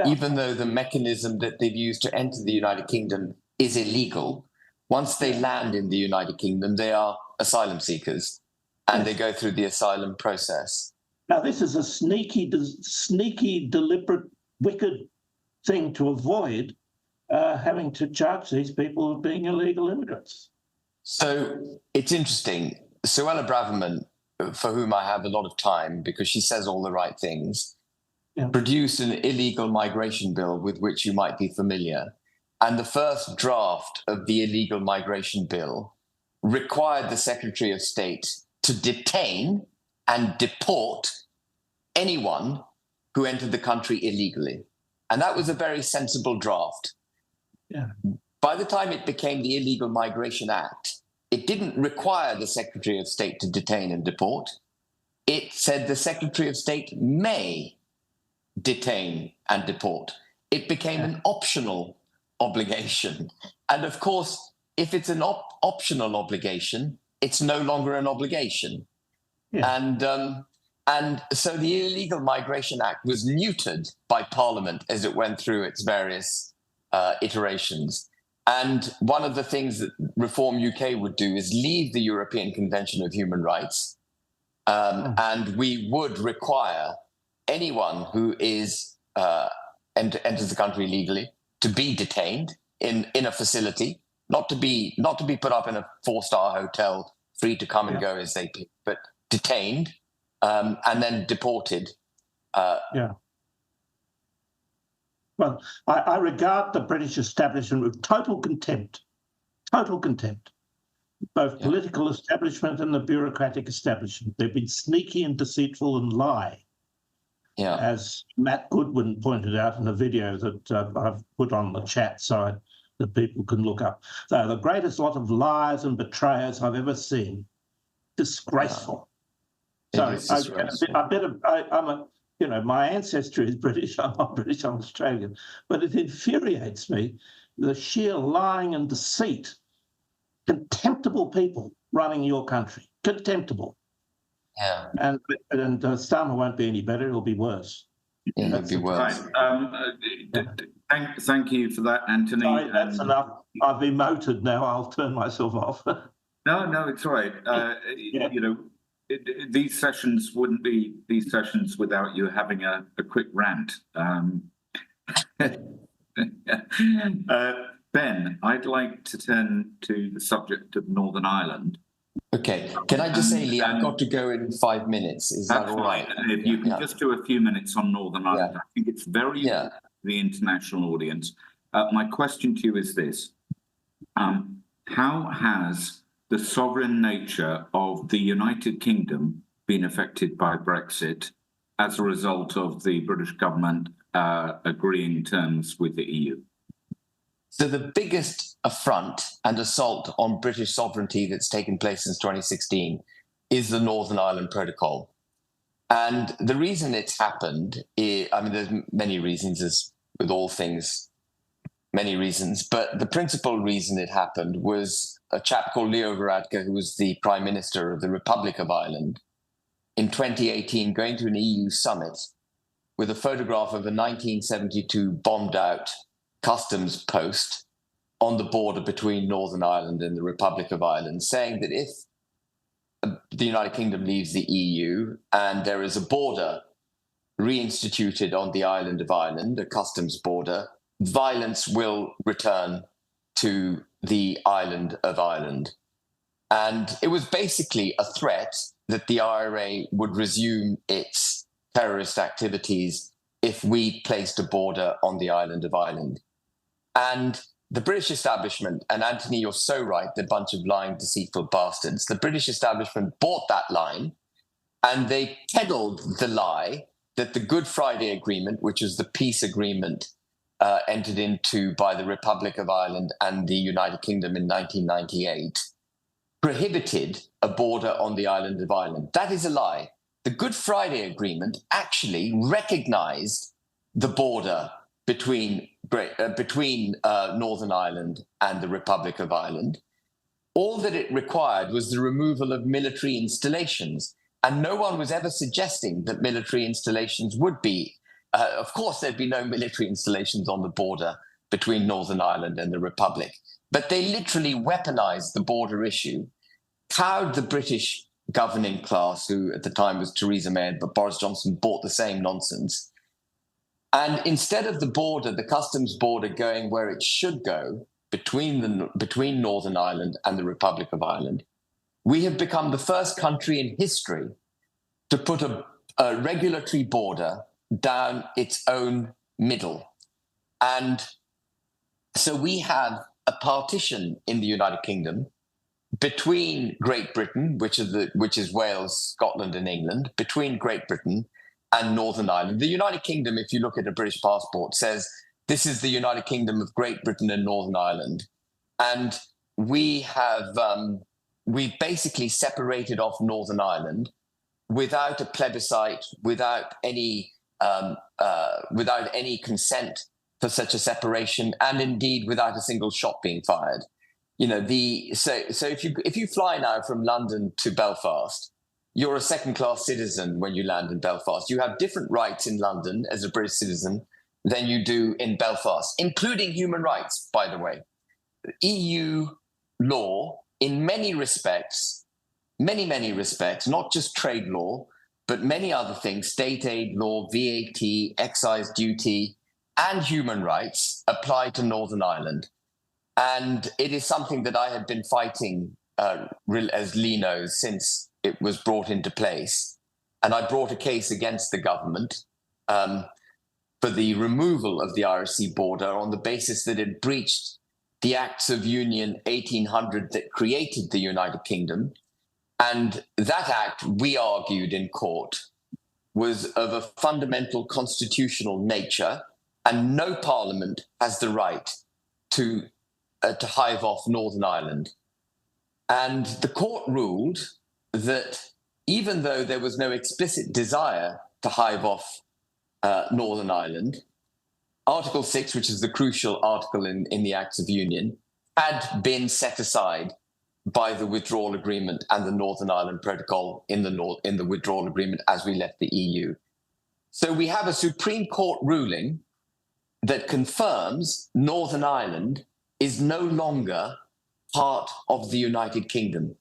Even though the mechanism that they've used to enter the United Kingdom is illegal, once they land in the United Kingdom, they are asylum seekers and they go through the asylum process. Now, this is a sneaky, deliberate, wicked thing to avoid having to charge these people with being illegal immigrants. So it's interesting. Suella Braverman, for whom I have a lot of time because she says all the right things, produced an illegal migration bill with which you might be familiar. And the first draft of the illegal migration bill required the Secretary of State to detain and deport anyone who entered the country illegally. And that was a very sensible draft. Yeah. By the time it became the Illegal Migration Act, it didn't require the Secretary of State to detain and deport. It said the Secretary of State may detain and deport. It became an optional obligation. And of course, if it's an optional obligation, it's no longer an obligation. Yeah. And so the Illegal Migration Act was neutered by Parliament as it went through its various iterations. And one of the things that Reform UK would do is leave the European Convention of Human Rights. And we would require anyone who is enters the country legally to be detained in a facility, not to be put up in a 4-star hotel, free to come and go as they please, but detained and then deported. Well, I regard the British establishment with total contempt, both political establishment and the bureaucratic establishment. They've been sneaky and deceitful and lie. Yeah. As Matt Goodwin pointed out in a video that I've put on the chat side that people can look up. They're the greatest lot of liars and betrayers I've ever seen. Disgraceful. Yeah. My ancestry is British. I'm not British, I'm Australian. But it infuriates me, the sheer lying and deceit. Contemptible people running your country. Contemptible. Yeah. And Starmer won't be any better, it'll be worse. Yeah, it'll be worse. Right. Thank you for that, Anthony. Sorry, that's enough. I've emoted now. I'll turn myself off. No, it's all right. These sessions wouldn't be these sessions without you having a quick rant. Ben, I'd like to turn to the subject of Northern Ireland. Okay. Can I just say, Lee, I've got to go in 5 minutes. Is that That's all right? fine. If you can Yeah. just do a few minutes on Northern Ireland, I think it's very Yeah. important to the international audience. My question to you is this. How has the sovereign nature of the United Kingdom been affected by Brexit as a result of the British government agreeing terms with the EU? So the biggest affront and assault on British sovereignty that's taken place since 2016 is the Northern Ireland Protocol. And the reason it's happened, there's many reasons, as with all things, many reasons, but the principal reason it happened was a chap called Leo Varadkar, who was the Prime Minister of the Republic of Ireland, in 2018 going to an EU summit with a photograph of a 1972 bombed out customs post on the border between Northern Ireland and the Republic of Ireland, saying that if the United Kingdom leaves the EU and there is a border reinstituted on the island of Ireland, a customs border, violence will return to the island of Ireland. And it was basically a threat that the IRA would resume its terrorist activities if we placed a border on the island of Ireland. And the British establishment, and Anthony, you're so right, the bunch of lying, deceitful bastards, the British establishment bought that line and they peddled the lie that the Good Friday Agreement, which is the peace agreement entered into by the Republic of Ireland and the United Kingdom in 1998, prohibited a border on the island of Ireland. That is a lie. The Good Friday Agreement actually recognized the border between Northern Ireland and the Republic of Ireland. All that it required was the removal of military installations. And no one was ever suggesting that military installations would be. Of course, there'd be no military installations on the border between Northern Ireland and the Republic. But they literally weaponized the border issue, cowed the British governing class, who at the time was Theresa May, but Boris Johnson bought the same nonsense. And instead of the border, the customs border going where it should go between Northern Ireland and the Republic of Ireland, we have become the first country in history to put a regulatory border down its own middle. And so we have a partition in the United Kingdom between Great Britain, which is Wales, Scotland, and England, between Great Britain and Northern Ireland. The United Kingdom, if you look at a British passport, says this is the United Kingdom of Great Britain and Northern Ireland. And we have we basically separated off Northern Ireland without a plebiscite, without any consent for such a separation, and indeed without a single shot being fired. So if you fly now from London to Belfast, you're a second-class citizen when you land in Belfast. You have different rights in London as a British citizen than you do in Belfast, including human rights, by the way. EU law, in many respects, many respects, not just trade law, but many other things, state aid law, VAT, excise duty, and human rights apply to Northern Ireland. And it is something that I have been fighting, as Lee knows, since it was brought into place. And I brought a case against the government for the removal of the IRC border on the basis that it breached the Acts of Union 1800 that created the United Kingdom. And that act, we argued in court, was of a fundamental constitutional nature, and no parliament has the right to hive off Northern Ireland. And the court ruled that even though there was no explicit desire to hive off Northern Ireland, Article 6, which is the crucial article in the Acts of Union, had been set aside by the withdrawal agreement and the Northern Ireland Protocol in the withdrawal agreement as we left the EU. So we have a Supreme Court ruling that confirms Northern Ireland is no longer part of the United Kingdom.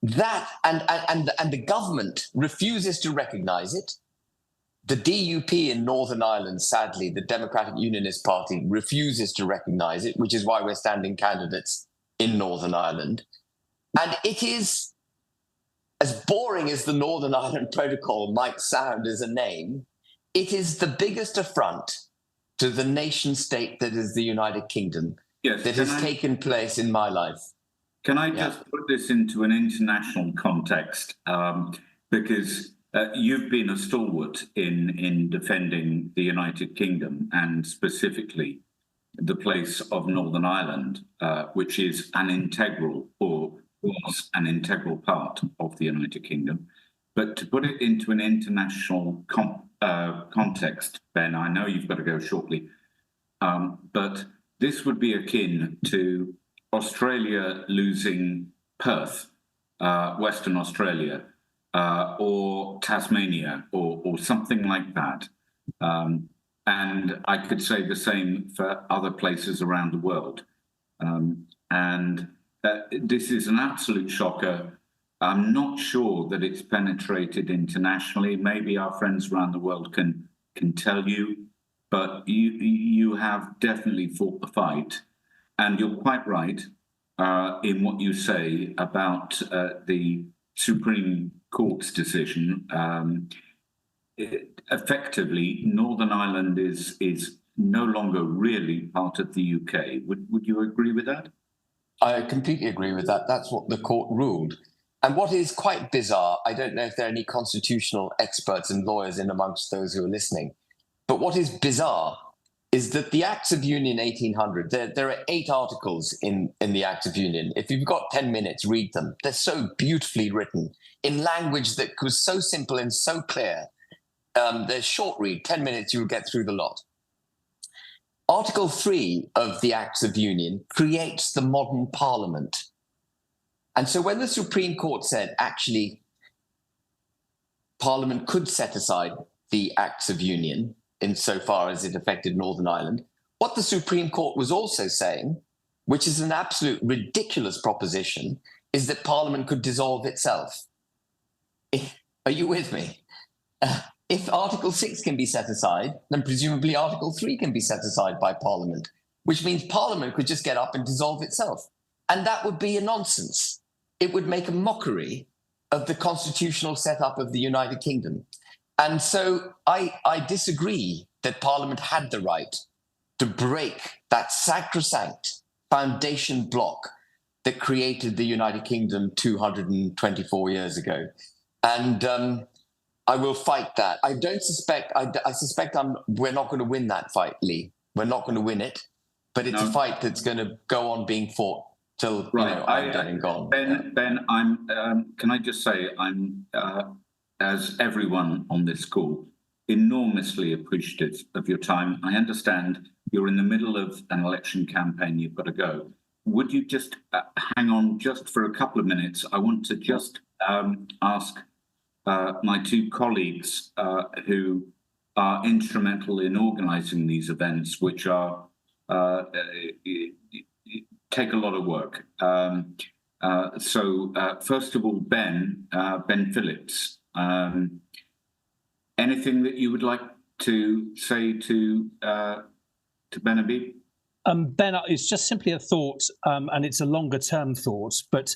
That and the government refuses to recognize it. The DUP in Northern Ireland, sadly, the Democratic Unionist Party, refuses to recognize it, which is why we're standing candidates in Northern Ireland. And it is as boring as the Northern Ireland Protocol might sound as a name, it is the biggest affront to the nation state that is the United Kingdom that has taken place in my life. Can I just put this into an international context? Because you've been a stalwart in defending the United Kingdom, and specifically the place of Northern Ireland, which is an integral, or was an integral part of the United Kingdom. But to put it into an international context, Ben, I know you've got to go shortly, but this would be akin to Australia losing Perth, Western Australia, or Tasmania, or something like that. And I could say the same for other places around the world. This is an absolute shocker. I'm not sure that it's penetrated internationally. Maybe our friends around the world can tell you, but you have definitely fought the fight. And you're quite right in what you say about the Supreme Court's decision. Effectively, Northern Ireland is no longer really part of the UK. Would you agree with that? I completely agree with that. That's what the court ruled. And what is quite bizarre, I don't know if there are any constitutional experts and lawyers in amongst those who are listening, but what is bizarre is that the Acts of Union 1800, there are 8 articles in the Acts of Union. If you've got 10 minutes, read them. They're so beautifully written in language that was so simple and so clear. They're short read, 10 minutes, you'll get through the lot. Article 3 of the Acts of Union creates the modern parliament. And so when the Supreme Court said, actually, Parliament could set aside the Acts of Union insofar as it affected Northern Ireland, what the Supreme Court was also saying, which is an absolute ridiculous proposition, is that Parliament could dissolve itself. Are you with me? If Article 6 can be set aside, then presumably Article 3 can be set aside by Parliament, which means Parliament could just get up and dissolve itself. And that would be a nonsense. It would make a mockery of the constitutional setup of the United Kingdom. And so I disagree that Parliament had the right to break that sacrosanct foundation block that created the United Kingdom 224 years ago. And I will fight that. I suspect we're not going to win that fight, Lee. We're not going to win it, but it's a fight that's going to go on being fought till I'm dead and gone. Ben, I'm. Can I just say I'm, as everyone on this call, enormously appreciative of your time. I understand you're in the middle of an election campaign. You've got to go. Would you just hang on just for a couple of minutes? I want to just ask my 2 colleagues who are instrumental in organising these events, which are take a lot of work. So first of all, Ben Phillips, anything that you would like to say to Ben Habib? Ben, it's just simply a thought, and it's a longer term thought, but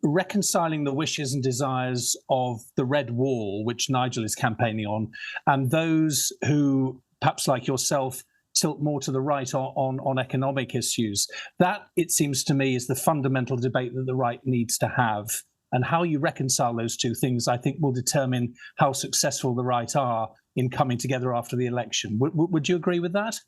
reconciling the wishes and desires of the Red Wall, which Nigel is campaigning on, and those who, perhaps like yourself, tilt more to the right on economic issues. That, it seems to me, is the fundamental debate that the right needs to have. And how you reconcile those two things, I think, will determine how successful the right are in coming together after the election. Would you agree with that?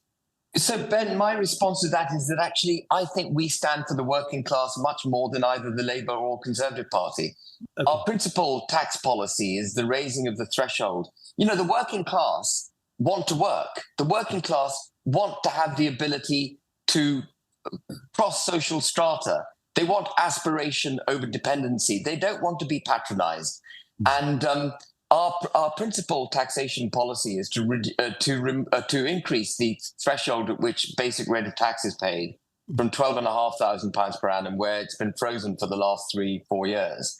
So, Ben, my response to that is that actually I think we stand for the working class much more than either the Labour or Conservative Party. Okay. Our principal tax policy is the raising of the threshold. You know, the working class want to work. The working class want to have the ability to cross social strata. They want aspiration over dependency. They don't want to be patronized. And our principal taxation policy is to increase the threshold at which basic rate of tax is paid from £12,500 per annum, where it's been frozen for the last 3-4 years,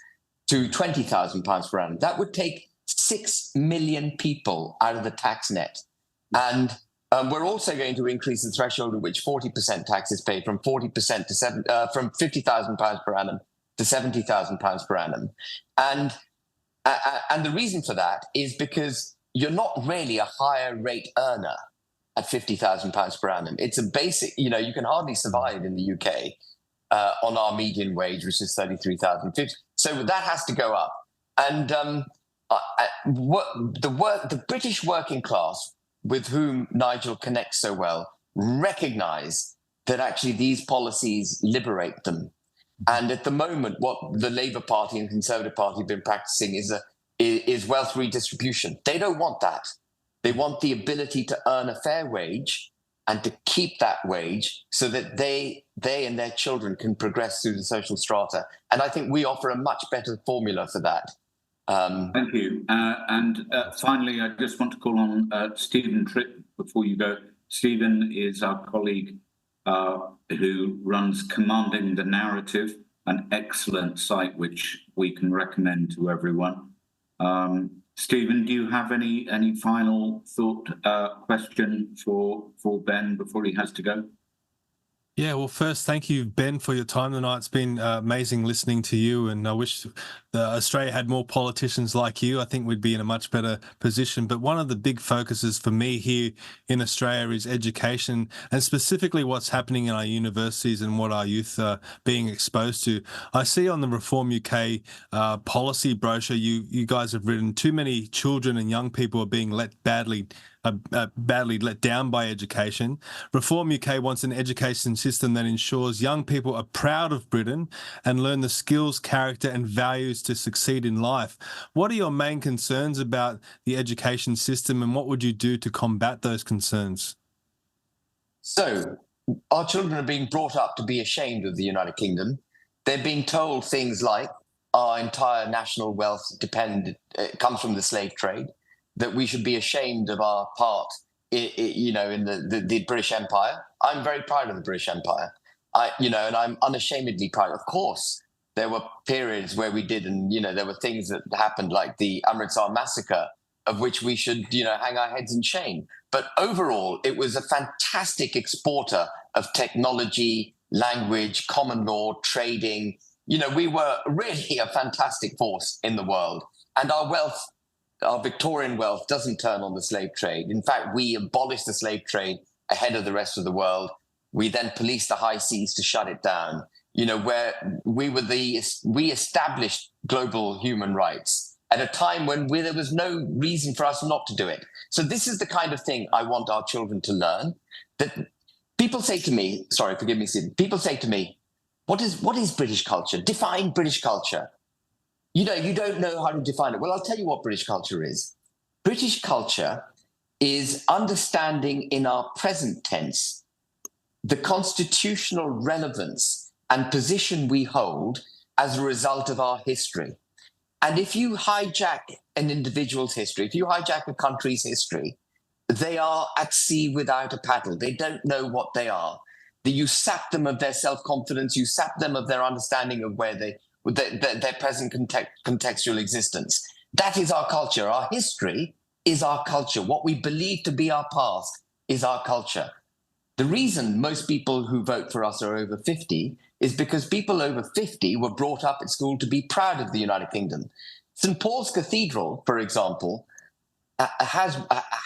to £20,000 per annum. That would take 6 million people out of the tax net. And we're also going to increase the threshold at which 40% tax is paid from 40% to from £50,000 per annum to £70,000 per annum. And And the reason for that is because you're not really a higher rate earner at £50,000 per annum. It's a basic, you can hardly survive in the UK on our median wage, which is 33,050. So that has to go up. And the British working class, with whom Nigel connects so well, recognize that actually these policies liberate them. And at the moment, what the Labour Party and Conservative Party have been practicing is wealth redistribution. They don't want that. They want the ability to earn a fair wage and to keep that wage so that they and their children can progress through the social strata. And I think we offer a much better formula for that. Thank you. And finally, I just want to call on Stephen Tripp before you go. Stephen is our colleague who runs Commanding the Narrative, an excellent site which we can recommend to everyone. Stephen, do you have any final thought, question for Ben before he has to go? Yeah, well, first, thank you, Ben, for your time tonight. It's been amazing listening to you, and I wish Australia had more politicians like you. I think we'd be in a much better position. But one of the big focuses for me here in Australia is education, and specifically what's happening in our universities and what our youth are being exposed to. I see on the Reform UK policy brochure, you guys have written too many children and young people are being badly let down by education. Reform UK wants an education system that ensures young people are proud of Britain and learn the skills, character and values to succeed in life. What are your main concerns about the education system, and what would you do to combat those concerns? So our children are being brought up to be ashamed of the United Kingdom. They're being told things like our entire national wealth comes from the slave trade, that we should be ashamed of our part, in the British Empire. I'm very proud of the British Empire, and I'm unashamedly proud. Of course, there were periods where we did, and there were things that happened, like the Amritsar massacre, of which we should, hang our heads in shame. But overall, it was a fantastic exporter of technology, language, common law, trading. We were really a fantastic force in the world, and our Victorian wealth doesn't turn on the slave trade. In fact, we abolished the slave trade ahead of the rest of the world. We then policed the high seas to shut it down, where we established global human rights at a time when there was no reason for us not to do it. So this is the kind of thing I want our children to learn. That people say to me, sorry, forgive me, Stephen, people say to me, what is British culture? Define British culture. You don't know how to define it. Well, I'll tell you what British culture is. British culture is understanding in our present tense the constitutional relevance and position we hold as a result of our history. And if you hijack an individual's history, if you hijack a country's history, they are at sea without a paddle. They don't know what they are. You sap them of their self-confidence, you sap them of their understanding of where their present contextual existence. That is our culture. Our history is our culture. What we believe to be our past is our culture. The reason most people who vote for us are over 50 is because people over 50 were brought up at school to be proud of the United Kingdom. St. Paul's Cathedral, for example, has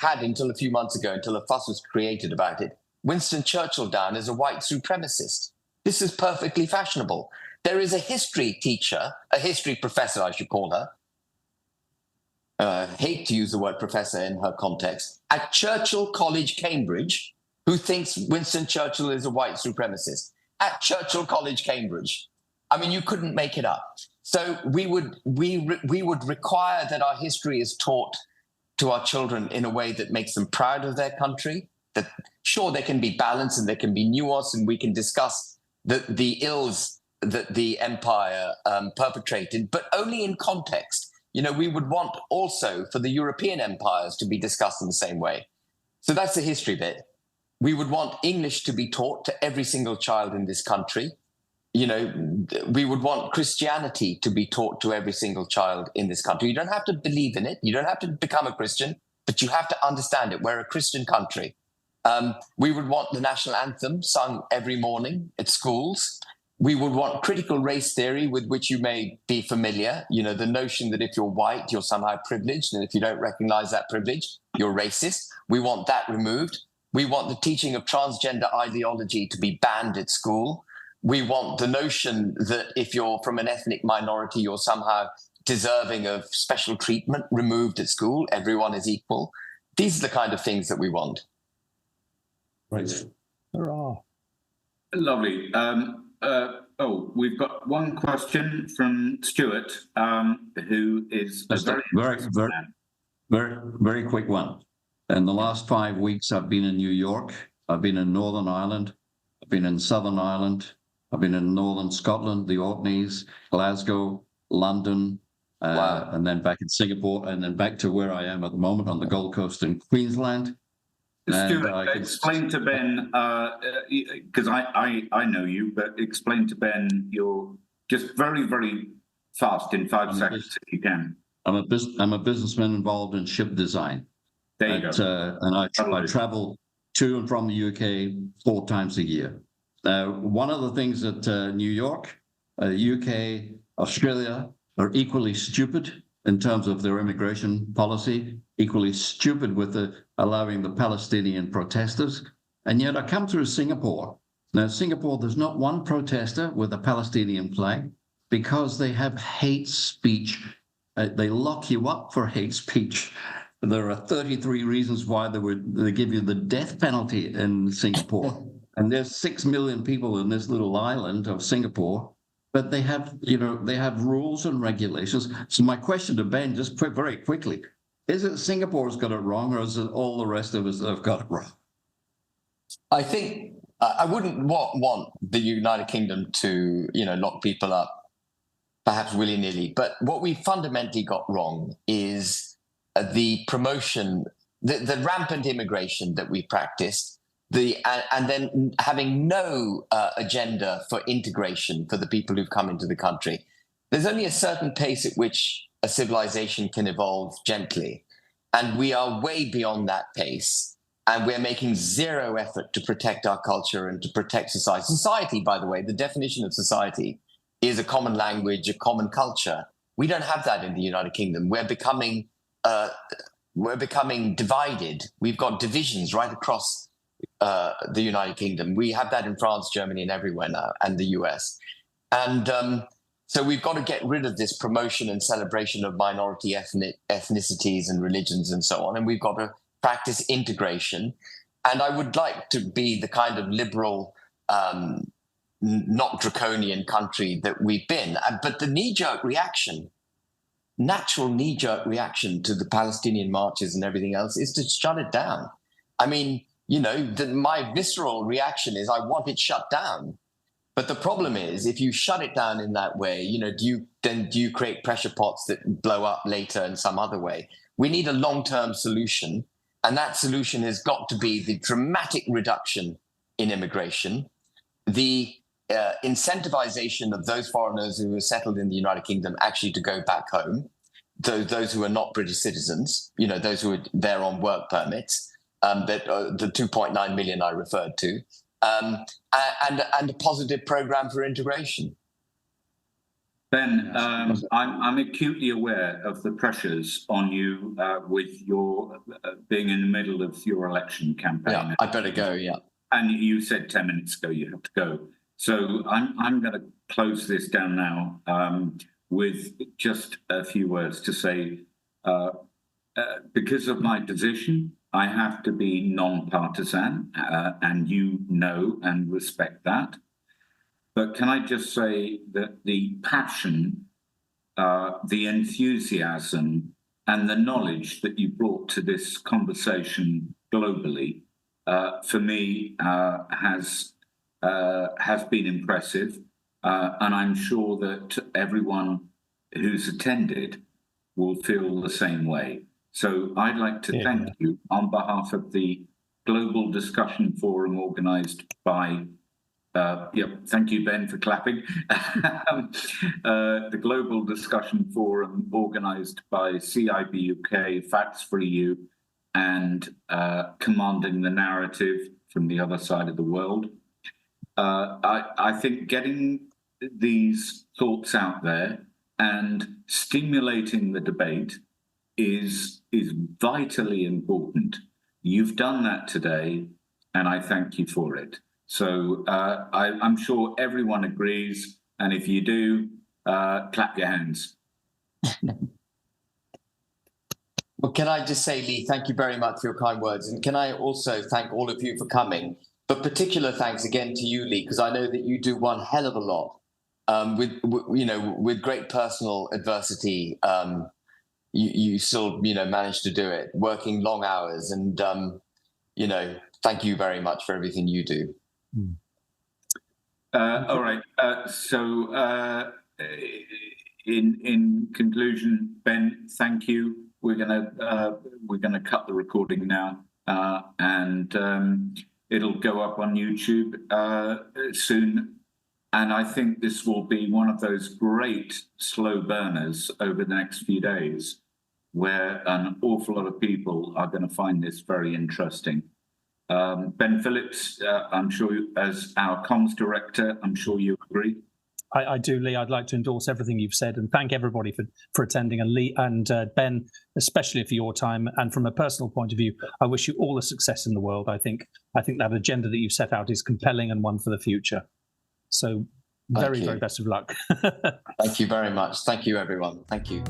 had until a few months ago, until a fuss was created about it, Winston Churchill down as a white supremacist. This is perfectly fashionable. There is a history teacher, a history professor, I should call her, hate to use the word professor in her context, at Churchill College, Cambridge, who thinks Winston Churchill is a white supremacist. At Churchill College, Cambridge. I mean, you couldn't make it up. So we would require that our history is taught to our children in a way that makes them proud of their country, that sure, there can be balance and there can be nuance, and we can discuss the ills that the empire perpetrated, but only in context. We would want also for the European empires to be discussed in the same way. So that's the history bit. We would want English to be taught to every single child in this country. We would want Christianity to be taught to every single child in this country. You don't have to believe in it. You don't have to become a Christian, but you have to understand it. We're a Christian country. We would want the national anthem sung every morning at schools. We would want critical race theory, with which you may be familiar. You know, the notion that if you're white, you're somehow privileged, and if you don't recognize that privilege, you're racist. We want that removed. We want the teaching of transgender ideology to be banned at school. We want the notion that if you're from an ethnic minority, you're somehow deserving of special treatment removed at school. Everyone is equal. These are the kind of things that we want. Right. Hurrah. Lovely. We've got one question from Stuart, who is Just a very quick one. In the last 5 weeks, I've been in New York, I've been in Northern Ireland, I've been in Southern Ireland, I've been in Northern Scotland, the Orkneys, Glasgow, London, and then back in Singapore, and then back to where I am at the moment on the Gold Coast in Queensland. Stuart, explain to Ben, because I know you, but explain to Ben, you're just very, very fast in 5 seconds if you can. I'm a businessman involved in ship design. There you go. And I travel to and from the UK 4 times a year. One of the things that New York, UK, Australia are equally stupid in terms of their immigration policy, equally stupid with allowing the Palestinian protesters. And yet I come through Singapore. Now, Singapore, there's not one protester with a Palestinian flag because they have hate speech. They lock you up for hate speech. There are 33 reasons why they give you the death penalty in Singapore. And there's 6 million people in this little island of Singapore, but they have rules and regulations. So my question to Ben, just very quickly, is it Singapore's got it wrong, or is it all the rest of us that have got it wrong? I think I wouldn't want the United Kingdom to, lock people up, perhaps willy-nilly. But what we fundamentally got wrong is the promotion, the rampant immigration that we practiced, and then having no agenda for integration for the people who've come into the country. There's only a certain pace at which a civilization can evolve gently, and we are way beyond that pace. And we're making zero effort to protect our culture and to protect society. Society, by the way, the definition of society is a common language, a common culture. We don't have that in the United Kingdom. We're becoming divided. We've got divisions right across the United Kingdom. We have that in France, Germany, and everywhere now, and the US. And so we've got to get rid of this promotion and celebration of minority ethnicities and religions and so on. And we've got to practice integration. And I would like to be the kind of liberal, not draconian country that we've been. But the natural knee-jerk reaction to the Palestinian marches and everything else is to shut it down. I mean, my visceral reaction is I want it shut down. But the problem is, if you shut it down in that way, do you create pressure pots that blow up later in some other way? We need a long-term solution. And that solution has got to be the dramatic reduction in immigration, the incentivization of those foreigners who are settled in the United Kingdom actually to go back home, those who are not British citizens, those who are there on work permits, the 2.9 million I referred to, and a positive program for integration. Ben, I'm acutely aware of the pressures on you with your being in the middle of your election campaign. Yeah, I better go, yeah. And you said 10 minutes ago you have to go. So I'm going to close this down now with just a few words to say, because of my position, I have to be non-partisan, and you know and respect that. But can I just say that the passion, the enthusiasm, and the knowledge that you brought to this conversation globally, for me, has been impressive. And I'm sure that everyone who's attended will feel the same way. So I'd like to thank you on behalf of the Global Discussion Forum organised by thank you, Ben, for clapping. The Global Discussion Forum organised by CIBUK, Facts for EU, and Commanding the Narrative from the Other Side of the World. I think getting these thoughts out there, and stimulating the debate is vitally important. You've done that today, and I thank you for it. So I'm sure everyone agrees, and if you do, clap your hands. Well, can I just say, Lee, thank you very much for your kind words. And can I also thank all of you for coming? But particular thanks again to you, Lee, because I know that you do one hell of a lot with great personal adversity. You still, managed to do it, working long hours. And, thank you very much for everything you do. All right. In conclusion, Ben, thank you. We're gonna cut the recording now, and it'll go up on YouTube soon. And I think this will be one of those great slow burners over the next few days, where an awful lot of people are going to find this very interesting. Ben Phillips, I'm sure, as our comms director, I'm sure you agree. I do, Lee. I'd like to endorse everything you've said and thank everybody for attending. And Lee and Ben, especially for your time. And from a personal point of view, I wish you all the success in the world. I think that agenda that you've set out is compelling and one for the future. So very best of luck. Thank you very much. Thank you, everyone. Thank you.